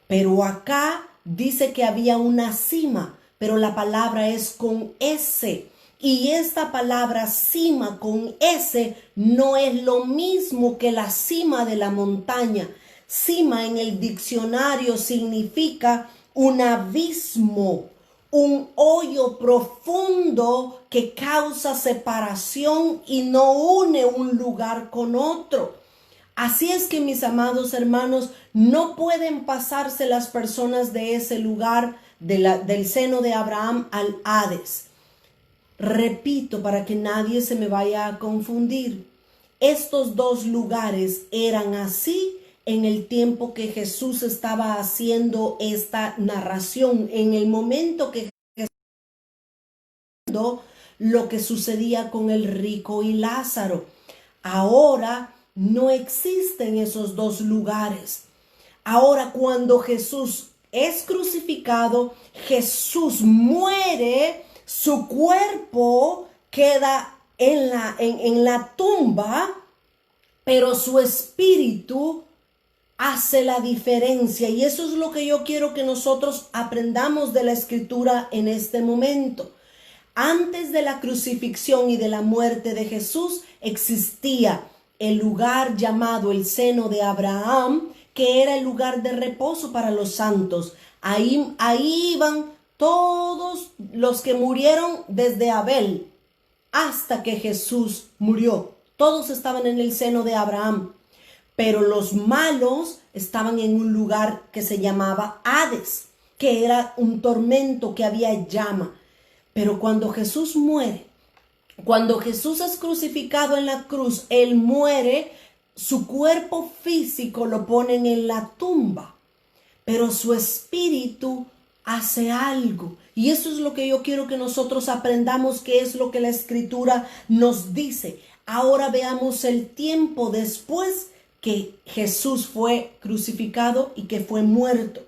Pero acá dice que había una cima, pero la palabra es con S. Y esta palabra cima con S no es lo mismo que la cima de la montaña. Cima en el diccionario significa un abismo, un hoyo profundo que causa separación y no une un lugar con otro. Así es que, mis amados hermanos, no pueden pasarse las personas de ese lugar, del seno de Abraham al Hades. Repito, para que nadie se me vaya a confundir. Estos dos lugares eran así en el tiempo que Jesús estaba haciendo esta narración, en el momento que Jesús lo que sucedía con el rico y Lázaro. Ahora no existen esos dos lugares. Ahora, cuando Jesús es crucificado, Jesús muere, su cuerpo queda en la tumba, pero su espíritu hace la diferencia. Y eso es lo que yo quiero que nosotros aprendamos de la Escritura en este momento. Antes de la crucifixión y de la muerte de Jesús existía el lugar llamado el seno de Abraham, que era el lugar de reposo para los santos. Ahí iban todos los que murieron desde Abel hasta que Jesús murió. Todos estaban en el seno de Abraham. Pero los malos estaban en un lugar que se llamaba Hades, que era un tormento, que había llama. Pero cuando Jesús muere, cuando Jesús es crucificado en la cruz, Él muere, su cuerpo físico lo ponen en la tumba, pero su espíritu hace algo. Y eso es lo que yo quiero que nosotros aprendamos, que es lo que la Escritura nos dice. Ahora veamos el tiempo después que Jesús fue crucificado y que fue muerto.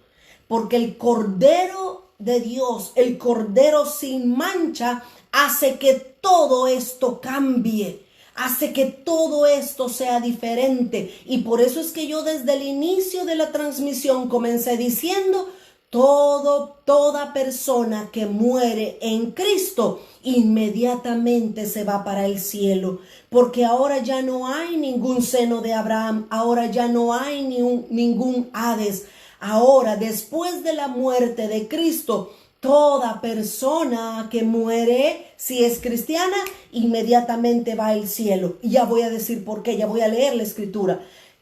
Porque el Cordero de Dios, el Cordero sin mancha, hace que todo esto cambie, hace que todo esto sea diferente. Y por eso es que yo desde el inicio de la transmisión comencé diciendo, toda persona que muere en Cristo inmediatamente se va para el cielo, porque ahora ya no hay ningún seno de Abraham, ahora ya no hay ningún Hades. Ahora, después de la muerte de Cristo, toda persona que muere, si es cristiana, inmediatamente va al cielo. Y ya voy a decir por qué, ya voy a leer la Escritura.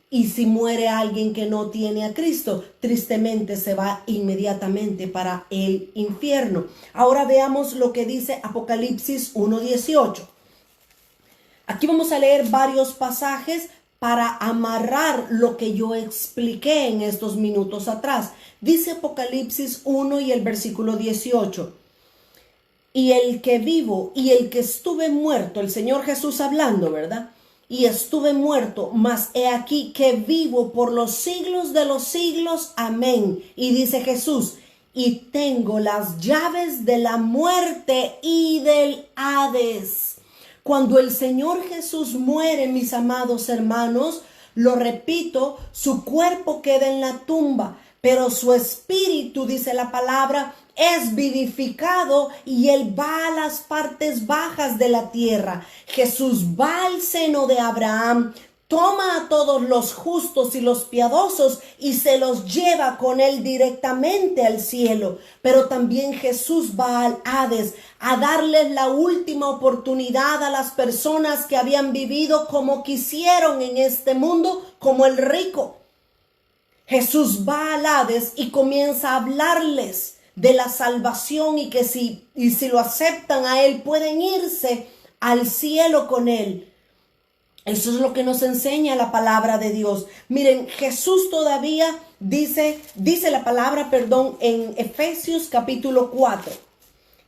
Y si muere alguien que no tiene a Cristo, tristemente se va inmediatamente para el infierno. Ahora veamos lo que dice Apocalipsis 1:18. Aquí vamos a leer varios pasajes para amarrar lo que yo expliqué en estos minutos atrás. Dice Apocalipsis 1 y el versículo 18. y el que vivo y el que estuve muerto, el Señor Jesús hablando, ¿verdad? Y estuve muerto, mas he aquí que vivo por los siglos de los siglos. Amén. Y dice Jesús, y tengo las llaves de la muerte y del Hades. Cuando el Señor Jesús muere, mis amados hermanos, lo repito, su cuerpo queda en la tumba, pero su espíritu, dice la palabra, es vivificado y él va a las partes bajas de la tierra. Jesús va al seno de Abraham, toma a todos los justos y los piadosos y se los lleva con él directamente al cielo. Pero también Jesús va al Hades a darles la última oportunidad a las personas que habían vivido como quisieron en este mundo, como el rico. Jesús va al Hades y comienza a hablarles de la salvación y que si lo aceptan a él pueden irse al cielo con él. Eso es lo que nos enseña la palabra de Dios. Miren, Jesús todavía dice la palabra, en Efesios capítulo 4.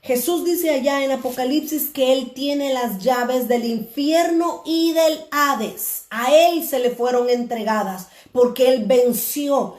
Jesús dice allá en Apocalipsis que él tiene las llaves del infierno y del Hades. A él se le fueron entregadas porque él venció,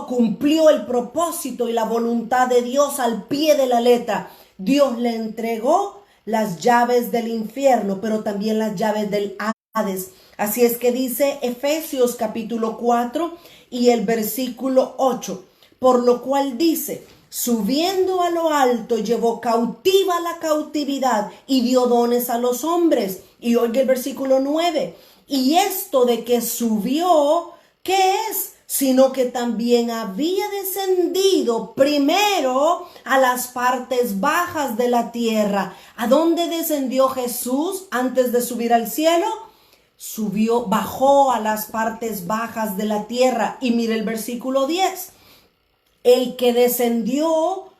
cumplió el propósito y la voluntad de Dios al pie de la letra. Dios le entregó las llaves del infierno, pero también las llaves del Hades. Así es que dice Efesios capítulo 4 y el versículo 8, por lo cual dice, subiendo a lo alto, llevó cautiva la cautividad y dio dones a los hombres. Y oiga el versículo 9, y esto de que subió, ¿qué es? Sino que también había descendido primero a las partes bajas de la tierra. ¿A dónde descendió Jesús antes de subir al cielo? Bajó a las partes bajas de la tierra. Y mire el versículo 10. El que descendió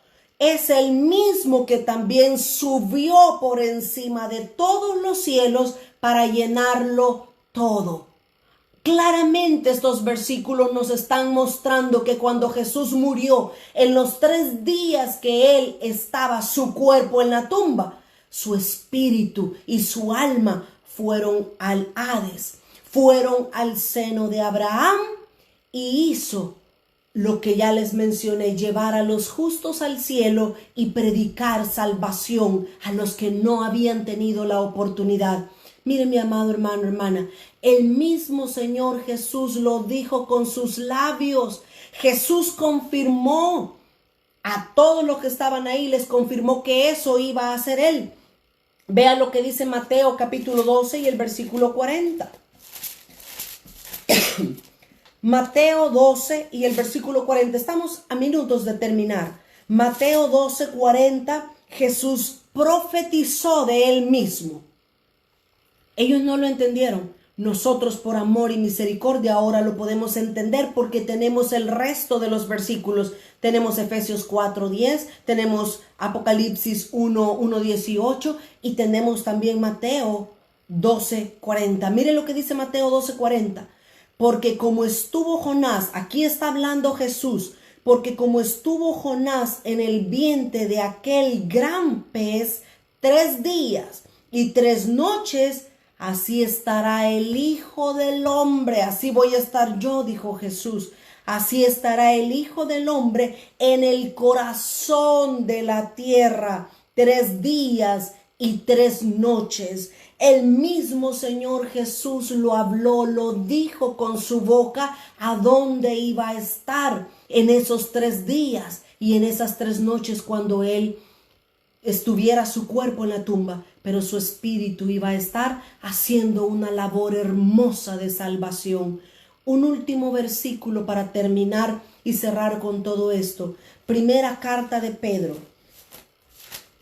es el mismo que también subió por encima de todos los cielos para llenarlo todo. Claramente estos versículos nos están mostrando que cuando Jesús murió, en los 3 días que él estaba su cuerpo en la tumba, su espíritu y su alma fueron al Hades, fueron al seno de Abraham y hizo lo que ya les mencioné, llevar a los justos al cielo y predicar salvación a los que no habían tenido la oportunidad. Mire, mi amado hermano, hermana, el mismo Señor Jesús lo dijo con sus labios. Jesús confirmó a todos los que estaban ahí, les confirmó que eso iba a hacer él. Vea lo que dice Mateo capítulo 12 y el versículo 40. Mateo 12 y el versículo 40. Estamos a minutos de terminar. Mateo 12, 40. Jesús profetizó de él mismo. Ellos no lo entendieron. Nosotros por amor y misericordia ahora lo podemos entender porque tenemos el resto de los versículos. Tenemos Efesios 4:10, tenemos Apocalipsis 1:18 y tenemos también Mateo 12:40. Mire lo que dice Mateo 12:40. Porque como estuvo Jonás, aquí está hablando Jesús, porque como estuvo Jonás en el vientre de aquel gran pez 3 días y 3 noches, así estará el Hijo del Hombre, así voy a estar yo, dijo Jesús. Así estará el Hijo del Hombre en el corazón de la tierra 3 días y 3 noches. El mismo Señor Jesús lo habló, lo dijo con su boca a dónde iba a estar en esos 3 días y en esas 3 noches cuando él estuviera su cuerpo en la tumba, pero su espíritu iba a estar haciendo una labor hermosa de salvación. Un último versículo para terminar y cerrar con todo esto. Primera carta de Pedro.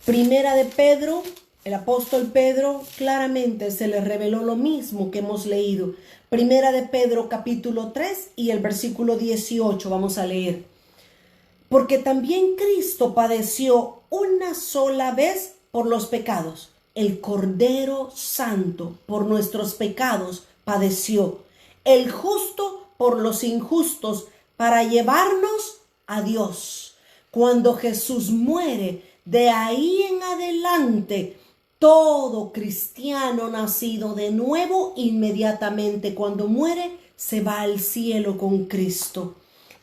Primera de Pedro, el apóstol Pedro claramente se le reveló lo mismo que hemos leído. Primera de Pedro capítulo 3 y el versículo 18 vamos a leer. Porque también Cristo padeció una sola vez por los pecados. El Cordero Santo por nuestros pecados padeció. El justo por los injustos para llevarnos a Dios. Cuando Jesús muere, De ahí en adelante, todo cristiano nacido de nuevo, inmediatamente cuando muere, se va al cielo con Cristo.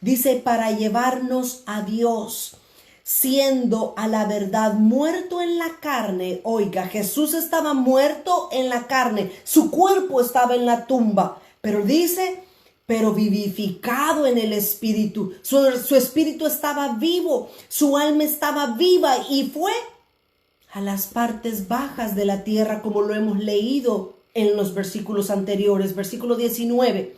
Dice, para llevarnos a Dios, siendo a la verdad muerto en la carne. Oiga, Jesús estaba muerto en la carne, su cuerpo estaba en la tumba, pero dice, pero vivificado en el espíritu. Su espíritu estaba vivo, su alma estaba viva y fue a las partes bajas de la tierra, como lo hemos leído en los versículos anteriores, versículo 19,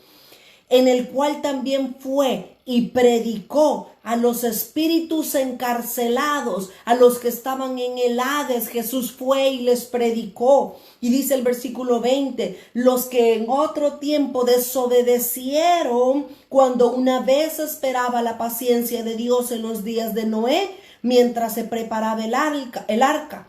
en el cual también fue y predicó a los espíritus encarcelados, a los que estaban en el Hades. Jesús fue y les predicó. Y dice el versículo 20, los que en otro tiempo desobedecieron, cuando una vez esperaba la paciencia de Dios en los días de Noé, mientras se preparaba el arca,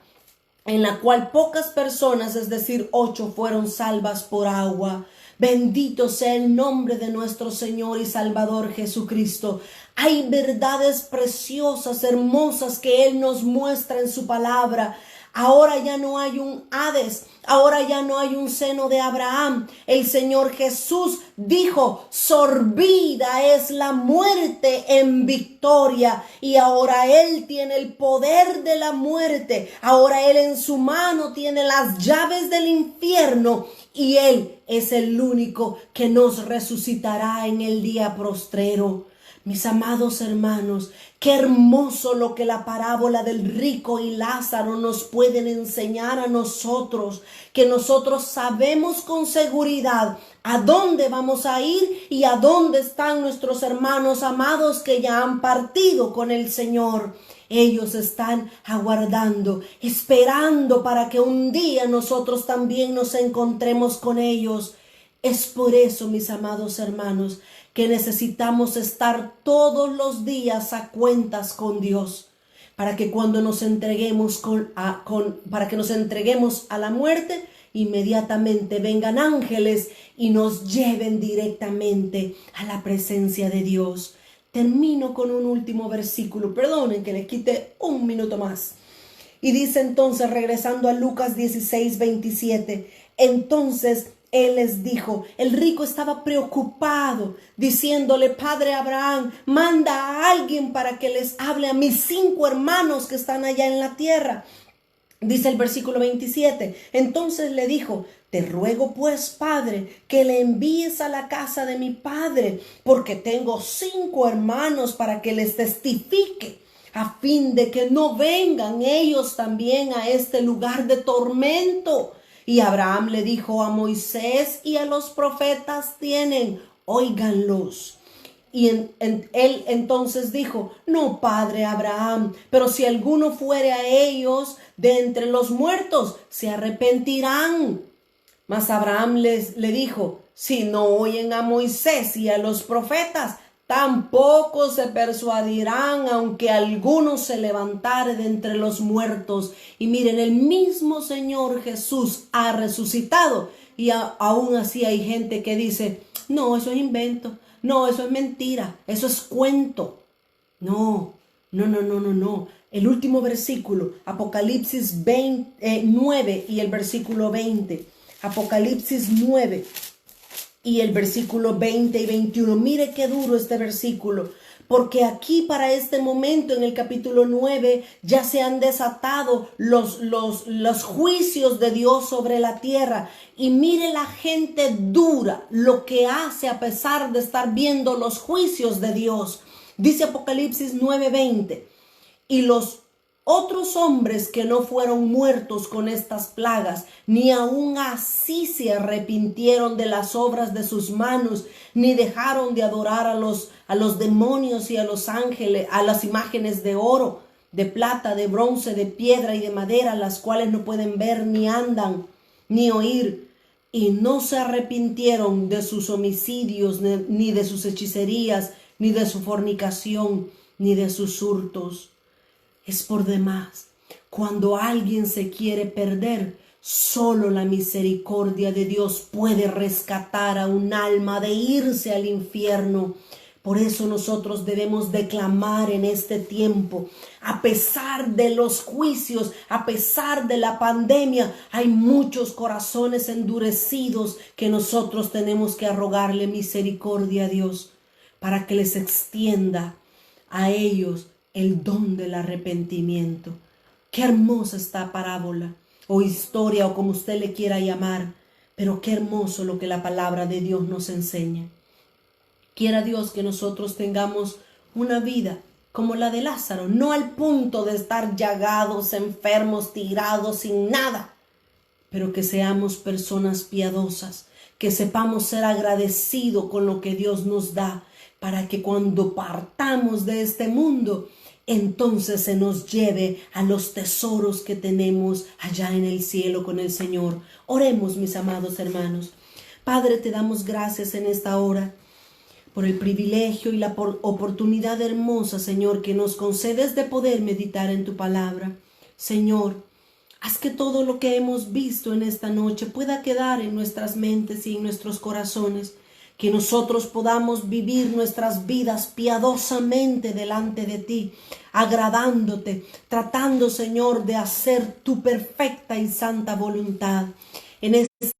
en la cual pocas personas, es decir, 8, fueron salvas por agua. Bendito sea el nombre de nuestro Señor y Salvador Jesucristo. Hay verdades preciosas, hermosas que Él nos muestra en su palabra. Ahora ya no hay un Hades, ahora ya no hay un seno de Abraham. El Señor Jesús dijo, sorbida es la muerte en victoria. Y ahora Él tiene el poder de la muerte. Ahora Él en su mano tiene las llaves del infierno. Y Él es el único que nos resucitará en el día postrero. Mis amados hermanos, qué hermoso lo que la parábola del rico y Lázaro nos pueden enseñar a nosotros, que nosotros sabemos con seguridad a dónde vamos a ir y a dónde están nuestros hermanos amados que ya han partido con el Señor. Ellos están aguardando, esperando para que un día nosotros también nos encontremos con ellos. Es por eso, mis amados hermanos, que necesitamos estar todos los días a cuentas con Dios, para que cuando nos entreguemos para que nos entreguemos a la muerte, inmediatamente vengan ángeles y nos lleven directamente a la presencia de Dios. Termino con un último versículo, perdonen que les quite un minuto más. Y dice entonces, regresando a Lucas 16, 27, entonces Él les dijo, el rico estaba preocupado, diciéndole, Padre Abraham, manda a alguien para que les hable a mis 5 hermanos que están allá en la tierra. Dice el versículo 27, entonces le dijo, te ruego pues, Padre, que le envíes a la casa de mi padre, porque tengo 5 hermanos para que les testifique, a fin de que no vengan ellos también a este lugar de tormento. Y Abraham le dijo, a Moisés y a los profetas tienen, óiganlos. Y él entonces dijo, no, padre Abraham, pero si alguno fuere a ellos de entre los muertos, se arrepentirán. Mas Abraham le dijo, si no oyen a Moisés y a los profetas, tampoco se persuadirán, aunque alguno se levantare de entre los muertos. Y miren, el mismo Señor Jesús ha resucitado. Y aún así hay gente que dice, no, eso es invento. No, eso es mentira, eso es cuento. No. El último versículo, Apocalipsis 9 y el versículo 20. Apocalipsis 9 y el versículo 20 y 21. Mire qué duro este versículo. Porque aquí para este momento en el capítulo 9 ya se han desatado los juicios de Dios sobre la tierra. Y mire la gente dura lo que hace a pesar de estar viendo los juicios de Dios. Dice Apocalipsis 9:20. Y los otros hombres que no fueron muertos con estas plagas, ni aun así se arrepintieron de las obras de sus manos, ni dejaron de adorar a los demonios y a los ángeles, a las imágenes de oro, de plata, de bronce, de piedra y de madera, las cuales no pueden ver, ni andan, ni oír. Y no se arrepintieron de sus homicidios, ni de sus hechicerías, ni de su fornicación, ni de sus hurtos. Es por demás, cuando alguien se quiere perder, solo la misericordia de Dios puede rescatar a un alma de irse al infierno. Por eso nosotros debemos declamar en este tiempo, a pesar de los juicios, a pesar de la pandemia, hay muchos corazones endurecidos que nosotros tenemos que rogarle misericordia a Dios para que les extienda a ellos el don del arrepentimiento. Qué hermosa esta parábola o historia o como usted le quiera llamar, pero qué hermoso lo que la palabra de Dios nos enseña. Quiera Dios que nosotros tengamos una vida como la de Lázaro, no al punto de estar llagados, enfermos, tirados, sin nada, pero que seamos personas piadosas, que sepamos ser agradecidos con lo que Dios nos da, para que cuando partamos de este mundo, entonces se nos lleve a los tesoros que tenemos allá en el cielo con el Señor. Oremos, mis amados hermanos. Padre, te damos gracias en esta hora por el privilegio y la oportunidad hermosa, Señor, que nos concedes de poder meditar en tu palabra. Señor, haz que todo lo que hemos visto en esta noche pueda quedar en nuestras mentes y en nuestros corazones, que nosotros podamos vivir nuestras vidas piadosamente delante de ti, agradándote, tratando, Señor, de hacer tu perfecta y santa voluntad. En este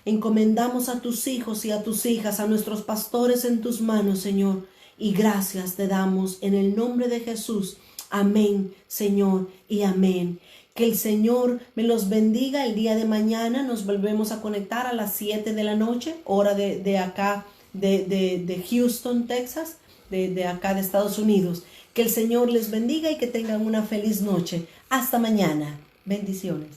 encomendamos a tus hijos y a tus hijas, a nuestros pastores en tus manos, Señor, y gracias te damos en el nombre de Jesús. Amén, Señor, y amén. Que el Señor me los bendiga. El día de mañana nos volvemos a conectar a las 7 de la noche, hora de acá, de Houston, Texas, de acá de Estados Unidos. Que el Señor les bendiga y que tengan una feliz noche. Hasta mañana. Bendiciones.